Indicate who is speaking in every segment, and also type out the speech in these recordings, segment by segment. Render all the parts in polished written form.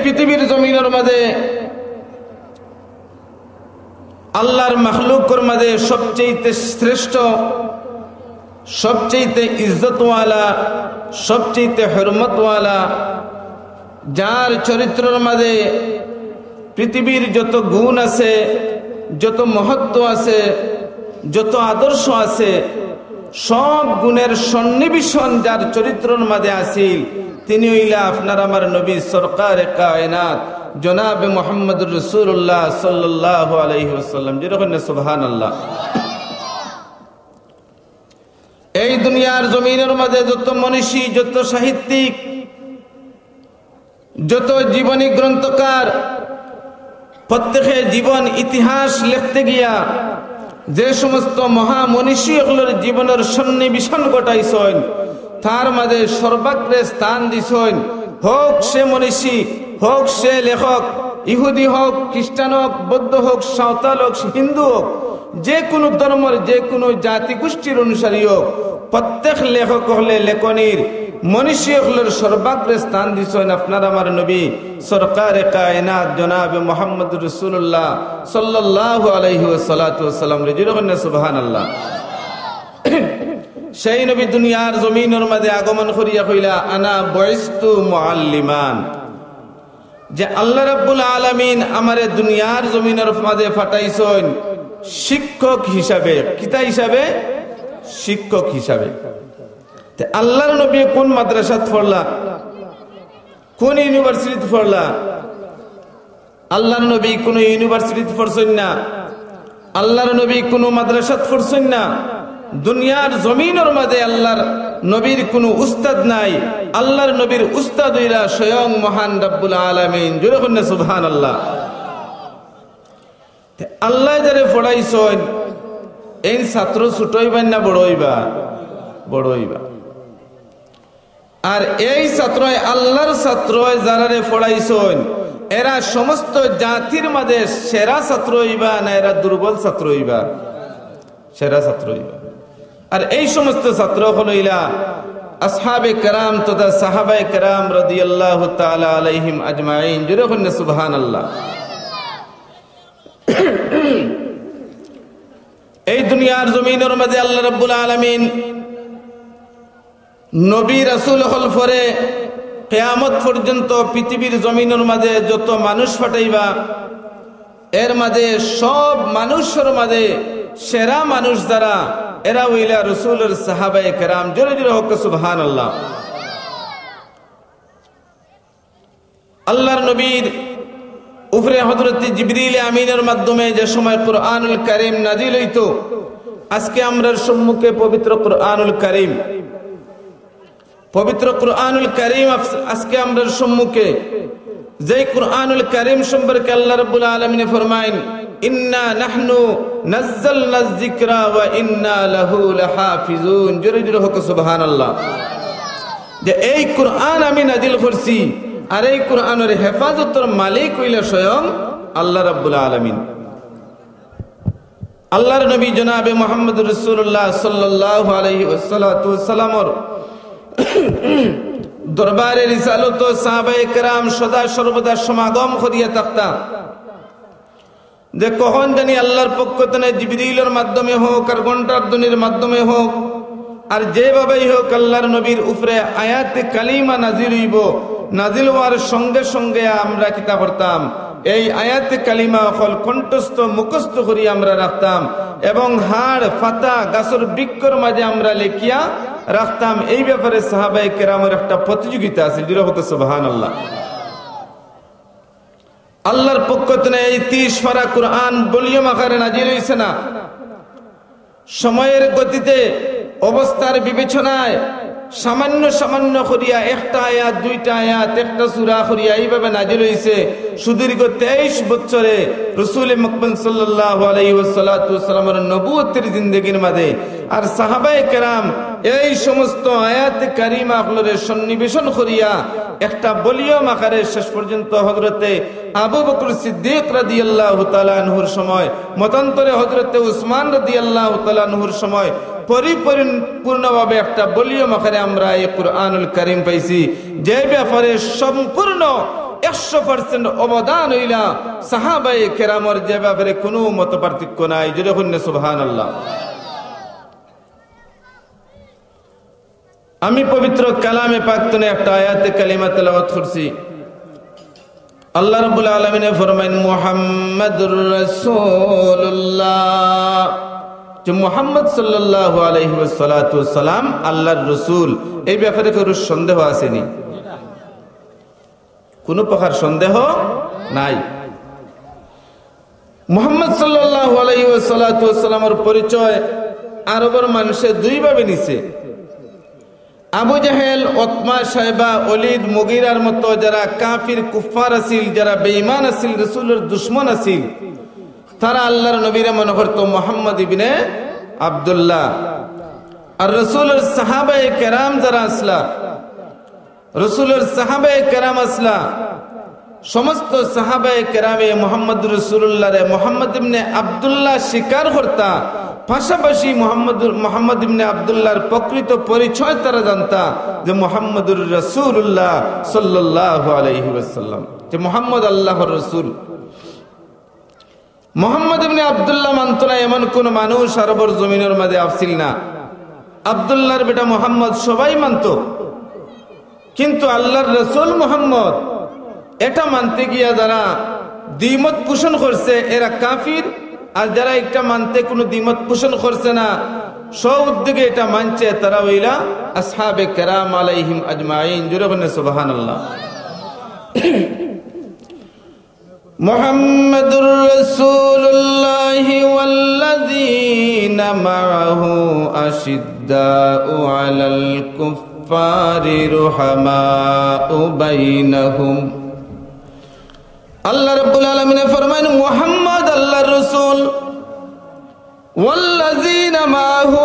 Speaker 1: পৃথিবীর জমিনের মাঝে আল্লাহর মাখলুকের মাঝে সবচেয়ে শ্রেষ্ঠ, সবচেয়ে ইজ্জতওয়ালা, সবচেয়ে হরমতওয়ালা, যার চরিত্রের মাঝে পৃথিবীর যত গুণ আছে, যত মহত্ব আছে, যত আদর্শ আছে, সব গুণের সন্নিবেশন যার চরিত্রের মাঝে আছিল, তিনি হইলা আপনার আমার নবী সরকারে কায়নাত জনাবে মুহাম্মদুর রাসূলুল্লাহ সাল্লাল্লাহু আলাইহি ওয়াসাল্লাম। যেরকম সুবহানাল্লাহ। এই দুনিয়ার জমিনের মাঝে যত মনীষী, যত সাহিত্যিক, যত জীবনী গ্রন্থকার, প্রত্যেকে জীবন ইতিহাস লিখতে গিয়া যে সমস্ত মহামনীষী এগুলোর জীবনের সন্নিবেশন ঘটাইছেন, তার মাঝে সর্বাগ্রে স্থান দিছেন। হোক সে মনীষী, হোক সে লেখক, ইহুদি হোক, খ্রিস্টান হোক, বৌদ্ধ হোক, সাঁওতাল হোক, হিন্দু হোক, যে কোনো ধর্মের, যে কোনো জাতি গোষ্ঠীর অনুসারী হোক, প্রত্যেক লেখক হলে লেখনির মনীষী হলের সর্বাগ্রে স্থান দিছেন আপনার আমার নবী সরকারে কায়নাত জনাবে মুহাম্মদুর রাসূলুল্লাহ সাল্লাল্লাহু আলাইহি ওয়াসাল্লাম। সুবহানাল্লাহ। সেই নবী দুনিয়ার জমিনের মাঝে আগমন করিয়া কইলা আনা বুইস্তু মুআল্লিমান, যে আল্লাহ রাব্বুল আলামিন আমারে দুনিয়ার জমিনের মাঝে পাঠাইছেন শিক্ষক হিসাবে। কিতা হিসাবে? শিক্ষক হিসাবে। আল্লাহর নবী কোন মাদ্রাসাত পড়লা, কোন ইউনিভার্সিটিতে পড়লা? আল্লাহর নবী কোন ইউনিভার্সিটিতে পড়ছেন না, আল্লাহর নবী কোন মাদ্রাসাত পড়ছেন না। দুনিয়ার জমিনের মাঝে আল্লাহর নবীর কোনো উস্তাদ নাই, আল্লাহর নবীর উস্তাদ হইলা স্বয়ং মহান রব্বুল আলামিন। জোরে কন্যা সুবহানাল্লাহ। আল্লাহ যারে পড়াইছেন এই ছাত্র ছোট হইবা না বড় হইবা? বড় হইবা। আর এই ছাত্র আল্লাহর ছাত্র যারারে পড়াইছেন এরা সমস্ত জাতির মাঝে সেরা ছাত্র হইবা না এরা দুর্বল ছাত্র হইবা? সেরা ছাত্র হইবা। আর এই সমস্ত ছাত্র হইলা আসহাবে কেরাম তথা সাহাবায়ে কেরাম রাদিয়াল্লাহু তাআলা আলাইহিম আজমাইন। জোরে বলেন সুবহানাল্লাহ। এই দুনিয়ার জমিনের মাঝে আল্লাহ রাব্বুল আলামিন নবী রাসূল হল পরে কিয়ামত পর্যন্ত পৃথিবীর জমিনের মাঝে যত মানুষ পাঠাইবা, এর মাঝে সব মানুষের মাঝে সেরা মানুষ যারা এরা হইলা রাসূলের সাহাবায়ে কেরাম। জোরে জোরে হোক সুবহানাল্লাহ। আল্লাহর নবীর উপরে হযরত জিবরিল আমিনের মাধ্যমে যে সময় কুরআনুল কারীম নাজিল হইতো, আজকে আমরা সম্মুখে পবিত্র কুরআনুল কারীম, পবিত্র কুরআনুল কারীম আজকে আমরা সম্মুখে, যে কুরআনুল কারীম সম্পর্কে আল্লাহ রাব্বুল আলামিন ফরমায়েন ইন্না নাহনু নাযালনা যিকরা ওয়া ইন্না লাহু লাহাফিজুন। জোরে জোরে হোক সুবহানাল্লাহ। যে এই কুরআন আমি নাজিল করছি আর এই কুরআনের হেফাজতের মালিক হইল স্বয়ং আল্লাহ রাব্বুল আলামিন। আল্লাহর নবী জনাবে মুহাম্মদুর রাসূলুল্লাহ সাল্লাল্লাহু আলাইহি ওয়াসাল্লামের দরবারে রিসালত ও সাহাবায়ে কেরাম সদা সর্বদা সমাগম করিয়া থাকতা। যে কখন জানি আল্লাহর পক্ষ থেকে জিবরিলের মাধ্যমে হোক আর ঘন্টার ধ্বনির মাধ্যমে হোক আর যেভাবেই হোক আল্লাহর নবীর উপরে আয়াতে কালিমা নাজিল হইব, নাজিল হওয়ার সঙ্গে সঙ্গে আমরা কিতা করতাম? এই আয়াতে কালিমা হল কণ্ঠস্থ মুখস্থ করি আমরা রাখতাম এবং হাড় ফাতা গাছের বৃক্ষর মাঝে আমরা লিখিয়া রাখতাম। এই ব্যাপারে সাহাবায়ে কেরামের একটা প্রতিযোগিতা আছে। সুবহানাল্লাহ। আল্লাহর পক্ষ থেকে এই 30 পারা কুরআন ভলিউম আকারে নাজিল হইছে না, সময়ের গতিতে অবস্থার বিবেচনায় সামান্য সামান্য করিয়া একটা আয়াত, দুইটা আয়াত, একটা সূরা করিয়া এইভাবে নাজিল হইছে। সুদীর্ঘ 23 বছরে রাসূল মুকম্মল সাল্লাল্লাহু আলাইহি ওয়াসাল্লামের নবুয়তের জিন্দেগির মাঝে আর সাহাবায়ে কেরাম এই সমস্ত আয়াত কারিমা গুলোর সন্নিবেশন করিয়া একটা ভলিউম আকারে শেষ পর্যন্ত হযরতে আবু বকর সিদ্দিক রাদিয়াল্লাহু তাআলা আনহুর সময়, মতান্তরে হযরতে উসমান রাদিয়াল্লাহু তাআলা আনহুর সময় পরিপূর্ণভাবে একটা ভলিউম আকারে আমরা এই কুরআনুল কারীম পাইছি, যে ব্যাপারে সম্পূর্ণ 100% অবদান হইলা সাহাবায়ে কেরামের যে ব্যাপারে কোনো মত পার্থক্য নাই। জোরে বলুন সুবহানাল্লাহ। আমি পবিত্র কালামে পাক থেকে একটা আয়াতে কালিমা তেলাওয়াত করছি। আল্লাহ রাব্বুল আলামিন ফরমায়েন মুহাম্মাদুর রাসূলুল্লাহ, যে মুহাম্মদ সাল্লাল্লাহু আলাইহি ওয়াসাল্লাম আল্লাহর রাসূল, এই ব্যাপারে কোনো সন্দেহ আসেনি? কোনো প্রকার সন্দেহ নাই। মুহাম্মদ সাল্লাল্লাহু আলাইহি ওয়াসাল্লামের পরিচয় আরবের মানুষে দুই ভাবে নিছে। আবু জাহেল, উতবা, শায়বা, ওলীদ, মুগীরার মতো যারা কাফির কুফফার আছিল, যারা বেঈমান আছিল, রাসূলের দুশমন আছিল, তারা আল্লাহর নবীরে মনে করত মুহাম্মদ ইবনে আব্দুল্লাহ। আর রাসূলের সাহাবায়ে কেরাম যারা আসলা, রাসূলের সাহাবায়ে কেরাম আসলা, সমস্ত সাহাবায়ে কেরামে মুহাম্মদ রাসূলুল্লাহ রে মুহাম্মদ ইবনে আব্দুল্লাহ স্বীকার করতা। পাশাপাশি মুহাম্মদ ইবনে আব্দুল্লাহর প্রকৃত পরিচয় তারা জানতা যে মুহাম্মদুর রাসূলুল্লাহ সাল্লাল্লাহু আলাইহি ওয়াসাল্লাম, যে মুহাম্মদ আল্লাহর রাসূল। মুহাম্মদ ইবনে আব্দুল্লাহ মানত না এমন কোন মানুষ আরবের জমিনের মাঝে আসছিল না। আব্দুল্লাহর বেটা মুহাম্মদ সবাই মানত, কিন্তু আল্লাহর রাসূল মুহাম্মদ এটা মানতে গিয়া যারা দ্বিমত পোষণ করছে এরা কাফির, আর যারা একটা মানতে কোনো দ্বিমত পোষণ করছে না, সব উদ্যোগে এটা মানছে, তারা হইলা আসহাবে কেরাম আলাইহিম আজমাইন। জোরে বলেন সুবহানাল্লাহ। মুহাম্মাদুর রাসূলুল্লাহি ওয়াল্লাযীনা মাআহু আশিদ্দাউ আলাল কুফফারি রুহামাউ বাইনাহুম। আল্লাহ রাব্বুল আলামিন ফরমান মুহাম্মদ আল্লাহর রাসূল, ওয়াল্লাযীনা মাআহু,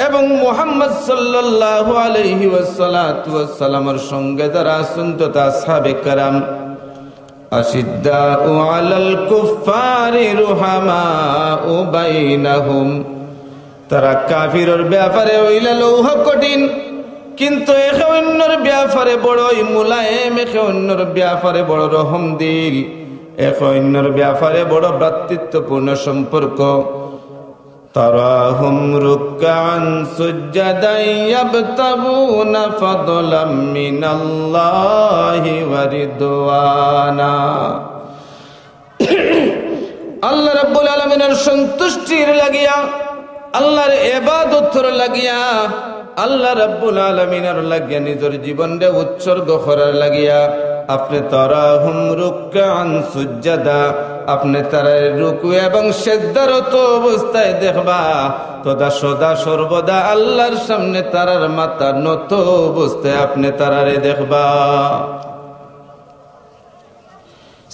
Speaker 1: এবং মুহাম্মদ সাল্লাল্লাহু আলাইহি ওয়াসাল্লামের সঙ্গে যারা আছেন তথা আসহাবে কেরাম, আশিদ্দাউ আলাল কুফফারি রুহামাউ বাইনাহুম, তারা কাফিরের ব্যাপারে হইলা লৌহ কঠিন, কিন্তু একে অন্যর ব্যাপারে বড়ই মুলায়েম, একে অন্যর ব্যাপারে বড় রহম দিল, একে অন্যর ব্যাপারে বড় ভ্রাতৃত্বপূর্ণ সম্পর্ক। তারাহুম রুকআন সুজদান ইয়াবতাগুনা ফাদলাম মিনাল্লাহি ওয়া রিদওয়ানা। আল্লাহ রাব্বুল আলামিনের সন্তুষ্টির লাগিয়া, আল্লাহর ইবাদতের লাগিয়া, আল্লাহ রাব্বুল আলামিনের লাগিয়া নিজের জীবনকে উৎসর্গ করার লাগিয়া আপনি তারাহুম রুকআন সুজদা, আপনি তারা রুকু এবং সিজদারত অবস্থায় দেখবা, তদা সদা সর্বদা আল্লাহর সামনে তারার মাথা নত অবস্থায় আপনি তারারে দেখবা।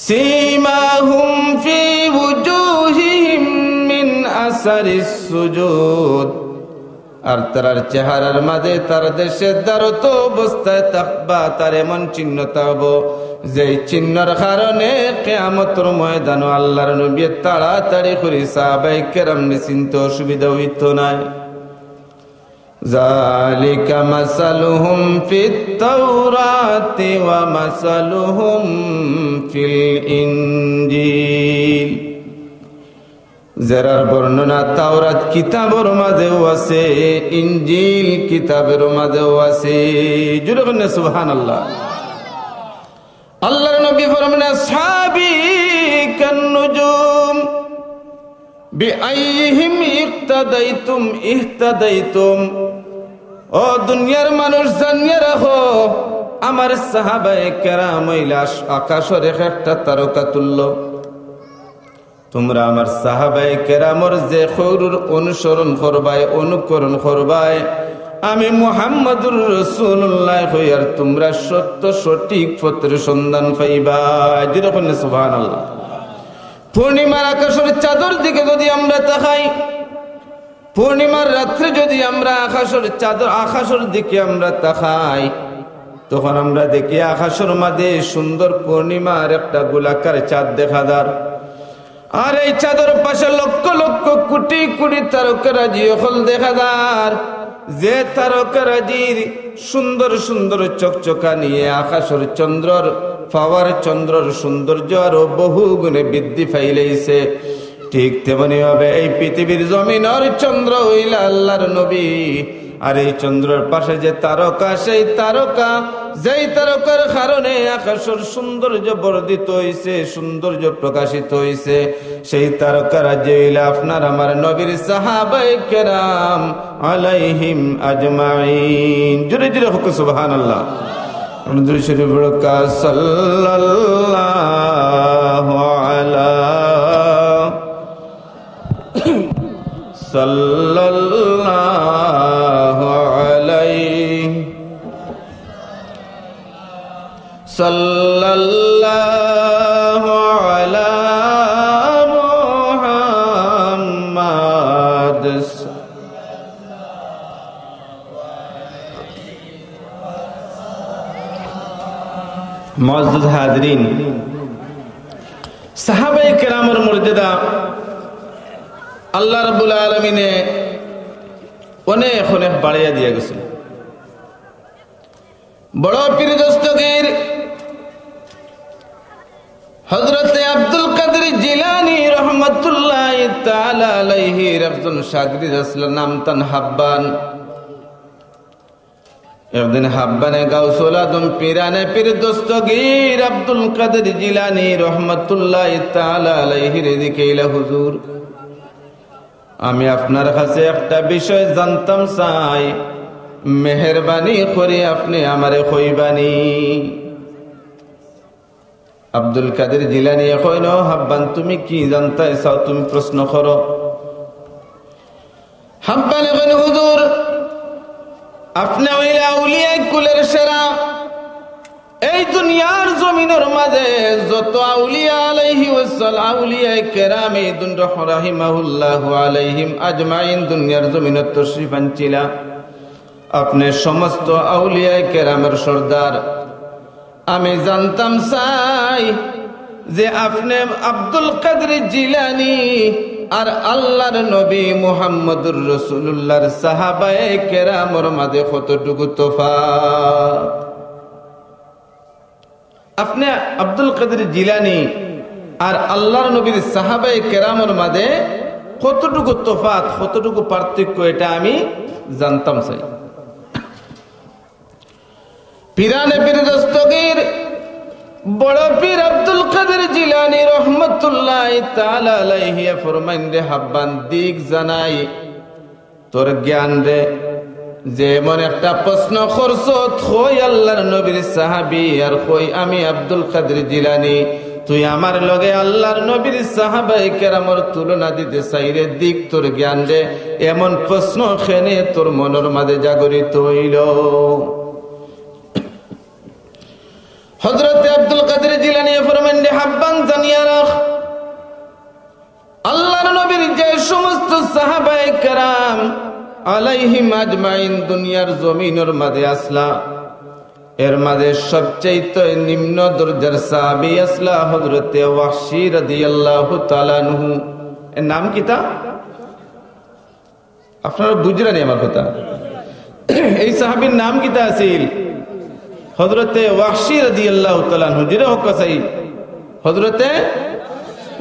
Speaker 1: সীমাহুম ফি ওয়ুজুহিহিম মিন আসারিস সুজুদ, আর তার চেহারার মাঝে তার দেশে দারত অবস্থায় থাকবা, তার এমন চিহ্ন থাকব যে চিহ্নর কারণে কিয়ামতের ময়দানে আল্লাহর নবী তাড়াতাড়ি করে সাহাবায়ে কেরাম চিনতে অসুবিধা হইত না। যালিকা মাসালুহুম ফিত তাওরাতি ওয়া মাসালুহুম ফিল ইনজিল, যার বর্ণনা তাওরাত কিতাবের মাঝেও আছে, ইনজিল কিতাবের মাঝেও আছে। জোরে বলেন সুবহানাল্লাহ। আল্লাহর নবী ফরমান আসহাবী কান নুজুম বিআইহিম ইক্তাদাইতুম ইহতাদাইতুম। ও দুনিয়ার মানুষ জানিয়ে রাখো, আমার সাহাবায়ে কেরাম হইলা আকাশের একটা তারকা তুল্য। তোমরা আমার সাহাবায়ে কেরামের যে খৌরুর অনুসরণ করবাই, অনুকরণ করবাই, আমি মুহাম্মদুর রাসূলুল্লাহ হই, আর তোমরা সত্য সঠিক পথের সন্ধান পাইবা। যেরকম সুবহানাল্লাহ। পূর্ণিমার আকাশের চাঁদের দিকে যদি আমরা তাকাই, পূর্ণিমার রাত্রে যদি আমরা আকাশের দিকে আমরা তাকাই, তখন আমরা দেখি আকাশের মাঝে সুন্দর পূর্ণিমার একটা গোলাকার চাঁদ দেখা যায়, আর এই চাঁদের পাশে লক্ষ লক্ষ কোটি কোটি তারকারাজি হল দেখা যায়। যে তারকারাজির সুন্দর সুন্দর চকচকা নিয়ে আকাশের চন্দ্রর পাওয়ার চন্দ্রর সৌন্দর্য আরো বহু গুণে বৃদ্ধি পাইলেইছে। ঠিক তেমনি ভাবে এই পৃথিবীর জমিনের চন্দ্র হইলা আল্লাহর নবী। আর এই চন্দ্রের পাশে যে তারকা, সেই তারকা যেই তারকার কারণে আকাশের সৌন্দর্য বর্ধিত হইছে, সৌন্দর্য প্রকাশিত হইছে, সেই তারকা রাজ্য হইলা আপনার আমার নবীর সাহাবায়ে কেরাম আলাইহিম আজমাইন। জোরে জোরে হোক সুবহানাল্লাহ। দুরূদ শরীফ পড়া সাল্লাল্লাহু আলা সাল্লাল্লাহু আলাইহি সাল্লাল্লাহু আলা মুহাম্মাদ। মুআজ্জাজ হাজরিন, সাহাবায়ে কেরামের মর্যাদা আল্লাহ রাব্বুল আলামিনে অনেক অনেক বাড়িয়ে দিয়ে গেছে। বড় পীর দস্তগীর হযরত আব্দুল কাদের জিলানী রাহমাতুল্লাহি তাআলা আলাইহি একজন শাগরিদ আসলেন, নাম তান হাব্বান। একদিন হাব্বানে গাউসুল আজম পীরানে পীর দস্তগীর আব্দুল কাদের জিলানী রাহমাতুল্লাহি তাআলা আলাইহি এদিকে ইলা হুজুর, আমি আপনার কাছে একটা বিষয় জানতাম চাই, মেহেরবানি করে আপনি আমারে কইবানি। আব্দুল কাদের জিলানী কইল, হাব্বান তুমি কি জানতে চাও, তুমি প্রশ্ন করো। হাব্বানে কইল, হুজুর আপনি হইলে আউলিয়া কুলের সেরা। এই দুনিয়ার জমিনের মাঝে যত আউলিয়া আলাইহি ওয়াসাল্লাম, আউলিয়া কেরাম রাহিমাহুল্লাহু আলাইহিম আজমাইন দুনিয়ার জমিনে তশরিফ আনছিলা, আপনি সমস্ত আউলিয়া কেরামের সর্দার। আমি জানতাম চাই যে আপনি আব্দুল কাদের জিলানী আর আল্লাহর নবী মুহাম্মদুর রাসূলুল্লাহর সাহাবায়ে কেরামের মাঝে কতটুকু তফাৎ। আপনি আব্দুল কাদের জিলানী আর আল্লাহর নবীর সাহাবায়ে কেরামের মাঝে কতটুকু তফাৎ, কতটুকু পার্থক্য, এটা আমি জানতাম চাই। পীরানে পীর দস্তগীর বড় পীর আব্দুল কাদের জিলানী রাহমাতুল্লাহি তাআলা আলাইহি ফরমাইন, রে হাব্বান দিক জানাই তোর জ্ঞান রে, যেমন একটা প্রশ্ন করছো, কই আল্লাহর নবীর সাহাবী আর কই আমি আব্দুল কাদের জিলানী, তুই আমার লগে আল্লাহর নবীর সাহাবায়ে কেরামের তুলনা দিতে চাইরে, দিক তোর জ্ঞান রে, এমন প্রশ্ন খেনে তোর মনের মাঝে জাগরিত হইল। হযরত আব্দুল কাদের জিলানী ফরমান, রে হাব্বান জানিয়া রাখ, আল্লাহর নবীর যে সমস্ত সাহাবায়ে কেরাম আলাইহিম আজমাইন দুনিয়ার জমিনের মাঝে আসলা, এর মাঝে সবচেয়ে নিম্ন দরজার সাহাবী আসলা হযরত ওয়াহশী রাদিয়াল্লাহু তাআলা আনহু। এর নাম কি তা? আপনারা বুঝলেন আমার কথা? এই সাহাবীর নাম কি তা আছিল? হযরত ওয়াহশী রাদিয়াল্লাহু তাআলা আনহু। জিরে হোক চাই, হযরত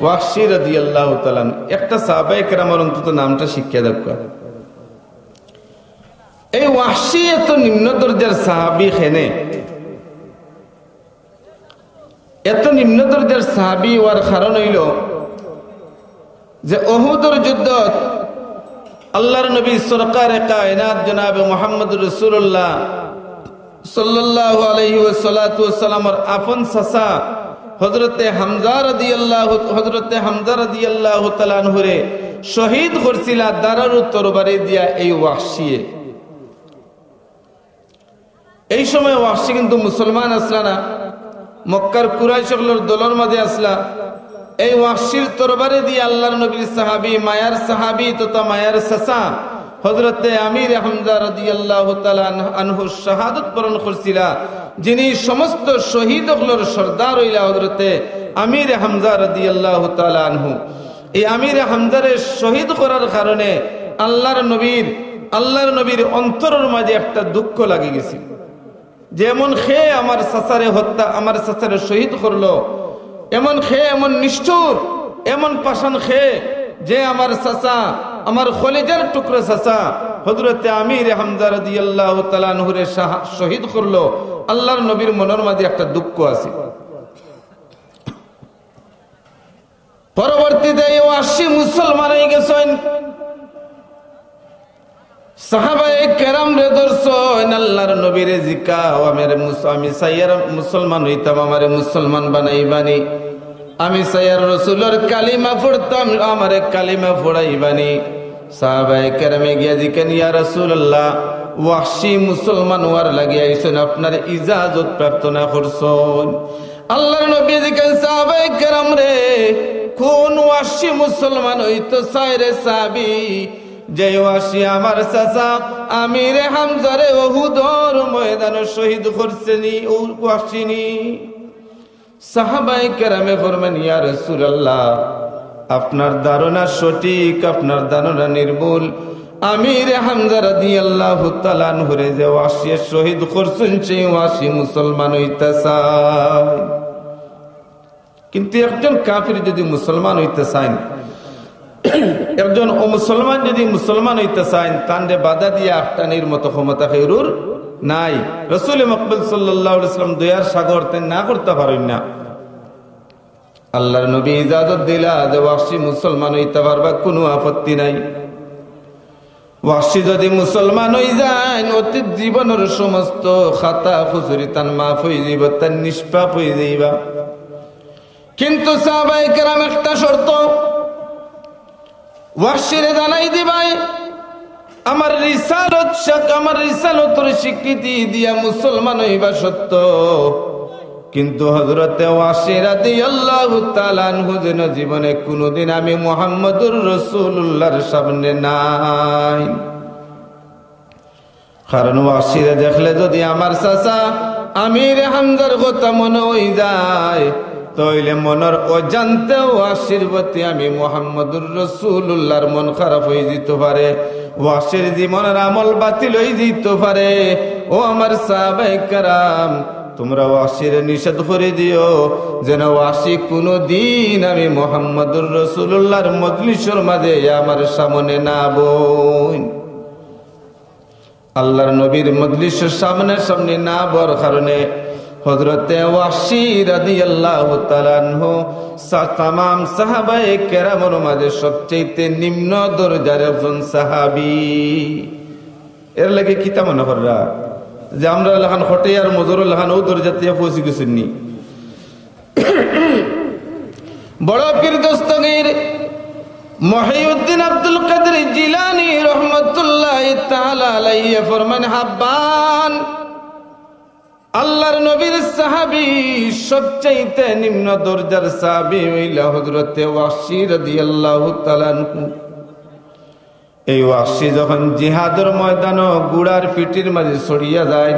Speaker 1: ওয়াহশী রাদিয়াল্লাহু তাআলা আনহু। একটা সাহাবায়ে কেরামের অন্তত নামটা শিক্ষা দরকার। এই ওয়াহশী এত নিম্ন দরজার সাহাবী, খেনে এত নিম্ন দরজার সাহাবী হওয়ার কারণ হইল যে উহুদের যুদ্ধত আল্লাহর নবী সরকারে কায়নাত জনাবে মুহাম্মদুর রাসূলুল্লাহ সাল্লাল্লাহু আলাইহি ওয়াসাল্লামের আপন চাচা হযরতে হামজা রাদিয়াল্লাহু তাআলা আনহুরে শহীদ করছিল দারারু তরবারি দিয়া এই ওয়াহশী। এই সময় ওয়াহশী কিন্তু মুসলমান আসলা না, মক্কার কুরাইশগুলোর দলের মাঝে আসলা। এই ওয়াহশীর তরবারি দিয়ে আল্লাহর নবীর সাহাবী, মায়ার সাহাবী তথা মায়ার চাচা হযরতে আমির হামজা রাদিয়াল্লাহু তাআলা আনহু শাহাদাত বরণ করছিল, যিনি সমস্ত শহীদগুলোর সর্দার হইলা হযরতে আমির হামজা রাদিয়াল্লাহু তাআলা আনহু। এই আমির হামজারে শহীদ করার কারণে আল্লাহর নবীর অন্তরের মাঝে একটা দুঃখ লাগে গেছিল। যেমন খেয়ে আমার চাচারে হত্যা, আমার চাচারে শহীদ করলো, এমন খেয়ে, এমন নিষ্ঠুর, এমন পাষাণ খেয়ে যে আমার চাচা, আমার খলিজার টুকরো চাচা হযরতে আমির হামজা রাদিয়াল্লাহু তাআলা আনহুরে শহীদ করলো। আল্লাহর নবীর মনের মাঝে একটা দুঃখ আছে। পরবর্তীতে 80 মুসলমান হয়ে গেছেন। সাহাবায়ে কেরাম রে দর্শন আল্লাহর নবীরে জিকাও, আমি সাইয়ার মুসলমান হইতাম, আমারে মুসলমান বানাইবানি। আমি সাইয়ার রাসূলের কালিমা পড়তাম, আমারে কালিমা পড়াইবানি। সাহাবায়ে কেরামে গিয়া জিকেন, ইয়া রাসূলুল্লাহ, ওয়াহশী মুসলমান হওয়ার লাগি আইছেন, আপনার ইজাজত প্রার্থনা করছেন। আল্লাহর নবী জিকেন, সাহাবায়ে কেরাম রে, কোন ওয়াহশী মুসলমান হইতো চায় রে সাহাবী? যে ওয়াহশী আমার চাচা আমিরে হামজারে উহুদর ময়দানে শহীদ করছেনি, ও ওয়াহশী নি। সাহাবায়ে কেরামে ফরমান, ইয়া রাসূলুল্লাহ, আপনার ধারণা সঠিক, আপনার ধারণা নির্ভুল। আমির হামজা রাদিয়াল্লাহু তাআলা আনহুরে যে ওয়াহশী শহীদ করছেন, সেই ওয়াহশী মুসলমান হইতে চায়। কিন্তু একজন কাফির যদি মুসলমান হইতে চান, একজন মুসলমান যদি মুসলমান হইতে চান, তান্ডে বাধা দিয়ে আফটানির মতো ক্ষমতা খেরুর নাই। রাসূল মাকবুল সাল্লাল্লাহু আলাইহি ওয়াসাল্লাম দয়ার সাগর তেন না করতে পারেন না। আল্লাহর নবী ইজাজত দিলা যে ওয়াহশী মুসলমান হইতে পারবা, কোনো আপত্তি নাই। ওয়াহশী যদি মুসলমান হই যায়, অতীত জীবনের সমস্ত খাতা খুচুরি তান মাফ হয়ে যাইব, তার নিষ্পাপ হয়ে যাইবা। কিন্তু সাহাবায়ে কেরাম একটা শর্ত ওয়াহশীরে জানাই দিবাই, আমার রিসালত, আমার রিসালতের স্বীকৃতি দিয়া মুসলমান হইবা সত্য, কিন্তু হযরতে ওয়াহশী রাদিয়াল্লাহু তাআলা আনহু যেন জীবনে কোনোদিন আমি মুহাম্মদুর রাসূলুল্লাহর সামনে নাই। কারণ ওয়াহশীরে দেখলে যদি আমার চাচা আমির হামজার কথা মনে হই যায়, তাইলে মনের অজান্তে ওয়াহশীর প্রতি আমি মুহাম্মদুর রাসূলুল্লাহর মন খারাপ হয়ে যেতে পারে, ওয়াহশীর জীবনের আমল বাতিল হয়ে যেতে পারে। ও আমার সাহাবায়ে কেরাম, তোমরা ওয়াহশীরে নিষেধ করে দিও যেন ওয়াহশী কোনদিন আমি মুহাম্মদুর রাসূলুল্লাহর মজলিসের মাঝে আমার সামনে না বই। আল্লাহর নবীর মজলিসের সামনে না বর কারণে হযরতে ওয়াহশী রাদিয়াল্লাহু তাআলা আনহু তামাম সাহাবায়ে কেরামের মাঝে সবচেয়ে নিম্ন দরজার একজন সাহাবী। এর লাগে কিতা মনে কররা যে আমরা লাহান হটে আর মজুরুল লাহান ও দরজাতে পৌঁছে গেছেননি। বড় পীর দস্তগীর মুহিউদ্দিন আব্দুল কাদের জিলানী রাহমাতুল্লাহি তাআলা আলাইহি ফরমান, হাব্বান আল্লাহর নবীর সাহাবী সবচেয়ে নিম্ন দরজার সাহাবী হইলা হযরতে ওয়াহশী রাদিয়াল্লাহু তাআলা আনহু। এই ওয়াহশী যখন জিহাদের ময়দানে গুড়ার পিটির মাঝে ছড়িয়া যায়,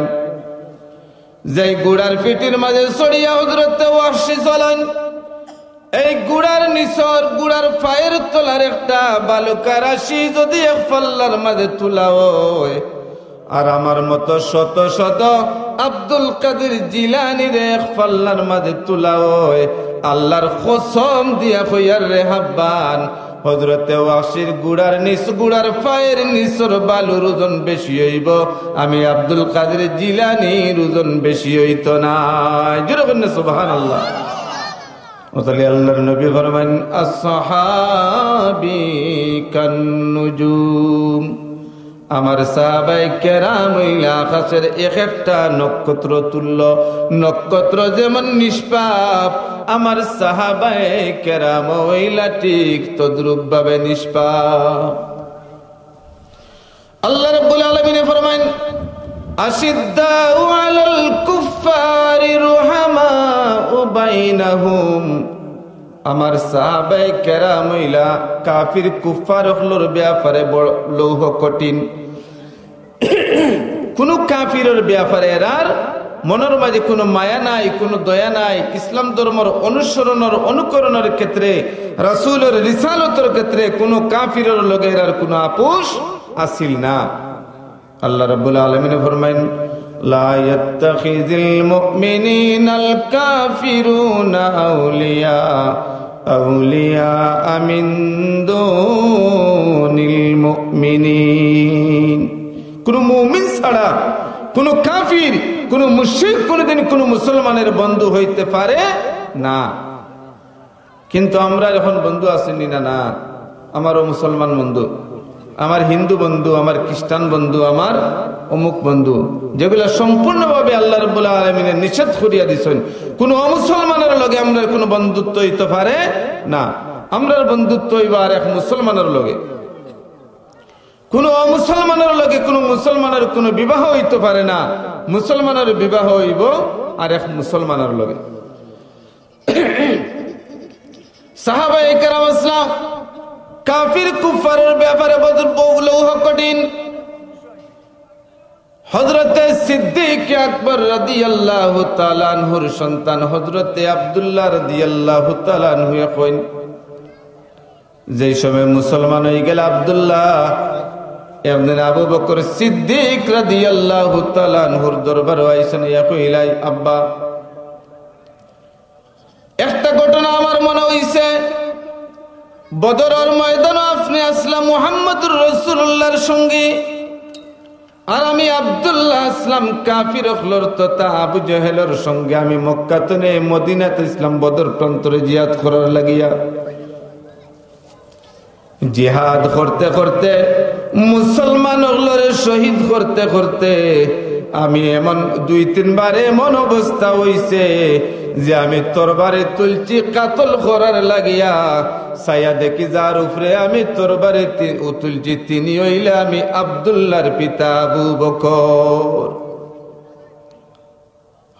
Speaker 1: যেই গুড়ার পিটির মাঝে ছড়িয়া হযরতে ওয়াহশী চলেন, এই গুড়ার নিচর গুড়ার পায়ের তলার একটা বালুকা রাশি যদি এক পাল্লার মাঝে তোলা হয়, আর আমার মতো শত শত আব্দুল কাদের জিলানীর এক পাল্লার মাঝে তোলা হয়, আল্লাহর কসম দিয়া কইয়ার রে হাব্বান, হযরতে ওয়াহশীর গুড়ার নিচ, গুড়ার পায়ের নিচর বালুর ওজন বেশি হইব, আমি আব্দুল কাদের জিলানীর ওজন বেশি হইত না। যেরকম সুবহানাল্লাহ। ওতালি আল্লাহর নবী ফরমান, আসহাবী কান্নুজুম, আমার সাহাবায়ে কেরাম হইলা আকাশের এক একটা নক্ষত্র তুল্য। নক্ষত্র যেমন নিষ্পাপ, আমার সাহাবায়ে কেরাম হইলা ঠিক তদ্রূপ ভাবে নিষ্পাপ। আল্লাহ রাব্বুল আলামিন ফরমান, আশিদ্দাউ আলাল কুফফারি রুহামাউ বাইনাহুম, আমার সাহাবায়ে কেরাম হইলা কাফির কুফফার হলোর ব্যাপারে বড় লৌহ কঠিন। কোন কাফিরের ব্যাপারে এরার মনের মাঝে কোনো মায়া নাই, কোনো দয়া নাই। ইসলাম ধর্মের অনুসরণের অনুকরণের ক্ষেত্রে, রাসূলের রিসালতের ক্ষেত্রে কোনো কাফিরের লগে এরার কোনো আপোষ আসিল না। আল্লাহ রাব্বুল আলামিন ফরমাইন, লা ইয়াত্তাখিযুল মুমিনিনাল কাফিরুনা আউলিয়া মিন দুনিল মুমিনিন। কোন মুমিন ছাড়া কোন কাফির, কোন মুশরিক কোনদিন কোন মুসলমানের বন্ধু হইতে পারে না। কিন্তু আমরা এখন বন্ধু আসেনি না, না আমারও মুসলমান বন্ধু, আমার হিন্দু বন্ধু, আমার খ্রিস্টান বন্ধু, আমার অমুক বন্ধু, যেগুলো সম্পূর্ণভাবে আল্লাহ রাব্বুল আলামিনের নিষেধ করিয়া দিয়েছেন। কোন অমুসলমানের লগে আমরা কোনো বন্ধুত্ব হইতে পারে না। আমরার বন্ধুত্ব হইব আর এক মুসলমানের লগে। কোন অমুসলমানের লগে কোন মুসলমানের কোন বিবাহ হইতে পারে না। মুসলমানের বিবাহ হইব আর এক মুসলমানের লগে। সাহাবায়ে কেরাম আসলাম কাফির কুফারের ব্যাপারে বহু কঠিন। হযরতে সিদ্দিক আকবর রাদিয়াল্লাহু তাআলা আনহুর সন্তান হযরতে আব্দুল্লাহ রাদিয়াল্লাহু তাআলা আনহু কইন, যেই সময় মুসলমান হয়ে গেল আব্দুল্লাহ ইবনে আবু বকর সিদ্দিক রাদিয়াল্লাহু তাআলা আনহুর দরবারে আইসেন। ইয়া কইলাই, আব্বা একটা ঘটনা আমার মনে হইছে, বদরের ময়দানে আপনি আসলাম মুহাম্মদুর রাসূলুল্লাহর সঙ্গে, আর আমি আব্দুল্লাহ আসলাম কাফির হলর তথা আবু জেহেলের সঙ্গে। আমি মক্কাতে নেই মদিনাতে ইসলাম বদর প্রান্তরে জিহাদ করার লাগিয়া জিহাদ করতে করতে মুসলমান হলরে শহীদ করতে করতে আমি এমন 2-3 বার এমন অবস্থা হইছে যে আমি তরবারি তুলছি কাতল করার লাগিয়া, ছায়া দেখি যার উপরে আমি তরবারি তুলছি তিনি হইলে আমি আব্দুল্লাহর পিতা আবু বকর।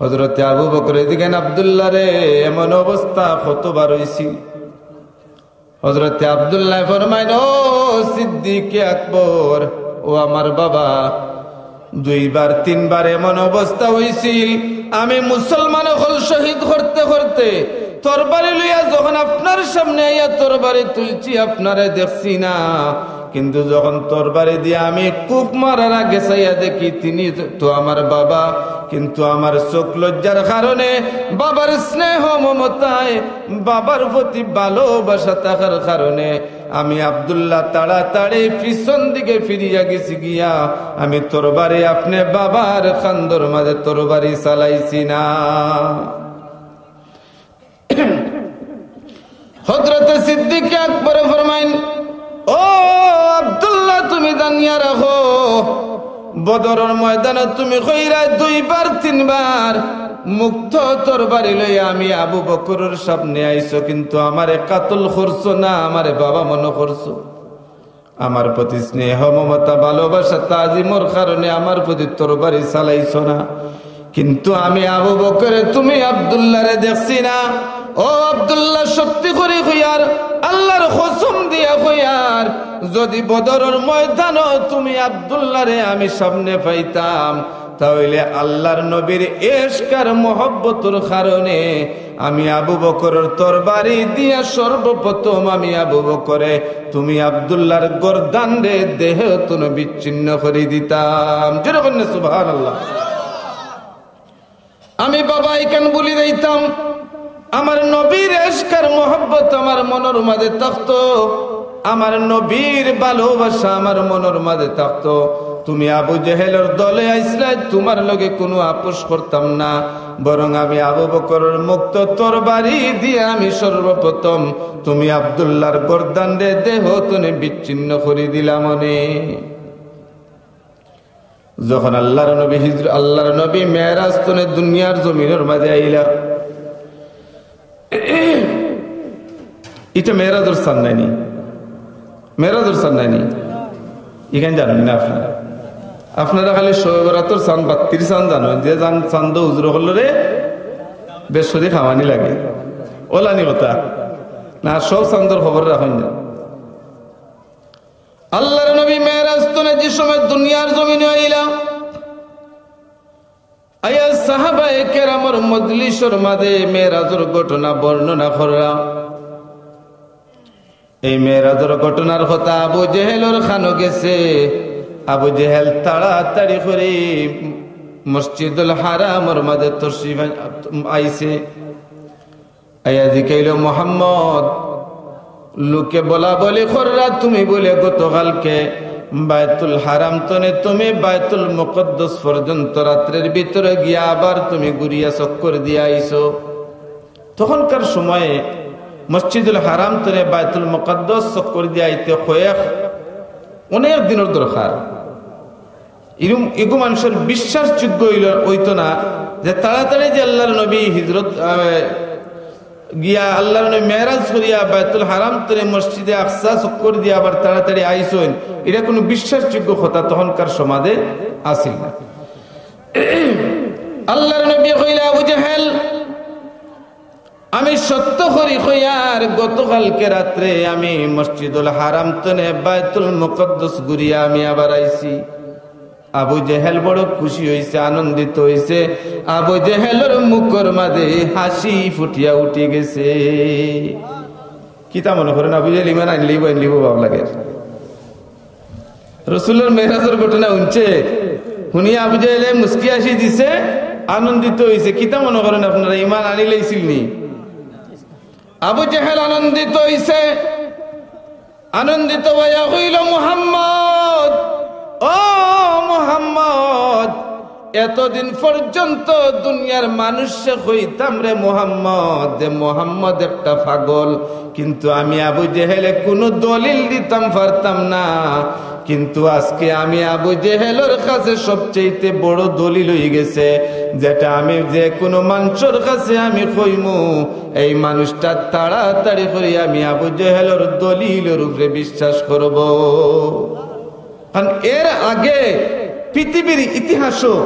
Speaker 1: হযরতে আবু বকর এদিকে আব্দুল্লাহ রে এমন অবস্থা কতবার হইছি। হযরতে আব্দুল্লাহ ফরমাইন, ও সিদ্দিক আকবর, ও আমার বাবা, 2-3 বার এমন অবস্থা হইছিল আমি মুসলমান হল শহীদ করতে করতে তরবারি লইয়া যখন আপনার সামনে আইয়া তরবারি তুলছি আপনারে দেখছি না, কিন্তু যখন তরবারি দিয়ে আমি কূপ মারার আগে চাইয়া দেখি তিনি তো আমার বাবা, কিন্তু আমার চোখ লজ্জার কারণে, বাবার স্নেহ মমতায়, বাবার প্রতি ভালোবাসা থাকার কারণে আমি আব্দুল্লাহ তাড়াতাড়ি পিছন দিকে ফিরিয়া গেছি গিয়া আমি তরবারি আপনি বাবার খান্দর মাঝে তরবারি চালাইছি না। হযরতে সিদ্দিক আকবর ফরমাইন, ও আব্দুল্লাহ তুমি জানিয়া রাখো, বদরের ময়দানে তুমি কইরা 2-3 বার মুক্ত তরবারি লইয়া আমি আবু বকরের সামনে আইছো, কিন্তু আমারে কাতল করছো না, আমারে বাবা মনে করছো। আমার প্রতি স্নেহ মমতা ভালোবাসা তাজিমর কারণে আমার প্রতি তরবারি চালাইছো না, কিন্তু আমি আবু বকরে তুমি আব্দুল্লাহরে দেখছি না। ও আব্দুল্লাহ সত্যি করে কইয়ার, আল্লাহর কসম দিয়া কইয়ার, যদি বদরের ময়দানও তুমি আব্দুল্লাহরে আমি সামনে পাইতাম, তাহলে আল্লাহর নবীর ইশক আর মহব্বতের কারণে আমি আবু বকরের তরবারি দিয়া সর্বপ্রথম আমি আবু বকরে তুমি আব্দুল্লাহর গর্দান রে দেহ তুন বিচ্ছিন্ন করে দিতাম। যেরকম সুবহানাল্লাহ। আমি বাবা এখান বলি দিতাম, আমার নবীর ইশক আর মহব্বত আমার মনের মাঝে থাকতো, আমার নবীর ভালোবাসা আমার মনের মাঝে থাকতো, তুমি আবু জেহেলের দলে আইসলে তোমার লগে কোনো আপোষ করতাম না, বরং আমি আবু বকরের মুক্ত তরবারি দিয়ে আমি সর্বপ্রথম তুমি আব্দুল্লাহর গর্দান রে দেহ তুনে বিচ্ছিন্ন করে দিলাম। যখন আল্লাহর নবী মেরাজ তুনে দুনিয়ার জমিনের মাঝে আইলা, এটা মেরাজের স্থান নাইনি, মেরাজের স্থান নাইনি, এখানে জানেন না আপনারা। আপনারা খালি শোভরাতর চান 32 চান জানো, যে চান্দ উজর হলে বেশি খাওয়ানি লাগে, ওলানি কথা না, সব চান্দর খবর রাখেন না। আল্লাহর নবী মেরাজ তুনে যে সময় দুনিয়ার জমিনে আইলা, আয়া সাহাবায়ে কেরামের মজলিসের মাঝে মেরাজের ঘটনা বর্ণনা করলাম। এই মেরাজের ঘটনার কথা আবু জেহেলের খানো গেছে। আবু জেহেল তাড়াতাড়ি করে মসজিদুল হারামের মাঝে তশরিফ আইছে। আয়া জিকাইল মুহাম্মদ লোকে বলা বলি খররা তুমি বলে গতকালকে বায়তুল হারাম তনে তুমি বায়তুল মুকদ্দাস পর্যন্ত রাত্রের ভিতরে গিয়া আবার তুমি ঘুরিয়া চক্কর দিয়া আইছো। তখনকার সময়ে মসজিদুল হারাম তনে বায়তুল মুকদ্দাস চক্কর দিয়া আইতে অনেক দিনের দরকার। এগু মানুষের বিশ্বাসযোগ্য হইতো না যে তাড়াতাড়ি যে আল্লাহর নবী হিজরত গিয়া আল্লাহর নবী মেরাজ করিয়া বায়তুল হারাম তরে মসজিদে আকসা চক্কর দিয়া আবার তাড়াতাড়ি আইসেন, এটা কোনো বিশ্বাসযোগ্য কথা তখনকার সমাজে আসিল না। আল্লাহর নবী কইলা আবু জাহেল আমি সত্য করি কইয়ার গতকালকে রাত্রে আমি মসজিদুল হারাম তনে বায়তুল মুকদ্দাস ঘুরিয়া আমি আবার আইছি। আবু জেহেল বড় খুশি হইছে, আনন্দিত হইছে। আবু জেহেলের মুখের মাঝে হাসি ফুটিয়া উঠে গেছে। কিতা মনে করেন আবু জেহেল ইমান আনলিব ভাব লাগে। রসুলের মেরাজের ঘটনা শুনছে, শুনিয়া আবু জেহেলে মুস্কি হাসি দিছে, আনন্দিত হইছে। কিতা মনে করেন আপনারা ইমান আনি লাইছিল নি? আবু জেহেল আনন্দিত হইছে, আনন্দিত হইয়া কইল মুহাম্মদ, ও মুহাম্মদ, এতদিন পর্যন্ত দুনিয়ার মানুষে কইতাম রে মুহাম্মদ যে মুহাম্মদ একটা পাগল, কিন্তু আমি আবু জেহেলে কোনো দলিল দিতাম পারতাম না। কিন্তু আজকে আমি আবু জেহেলের কাছে সবচেয়ে বড় দলিল হয়ে গেছে, যেটা আমি যে কোনো মানুষের কাছে আমি কইমু এই মানুষটা তাড়াতাড়ি করে আমি আবু জেহেলের দলিলের উপরে বিশ্বাস করব। কারণ এর আগে পৃথিবীর ইতিহাসও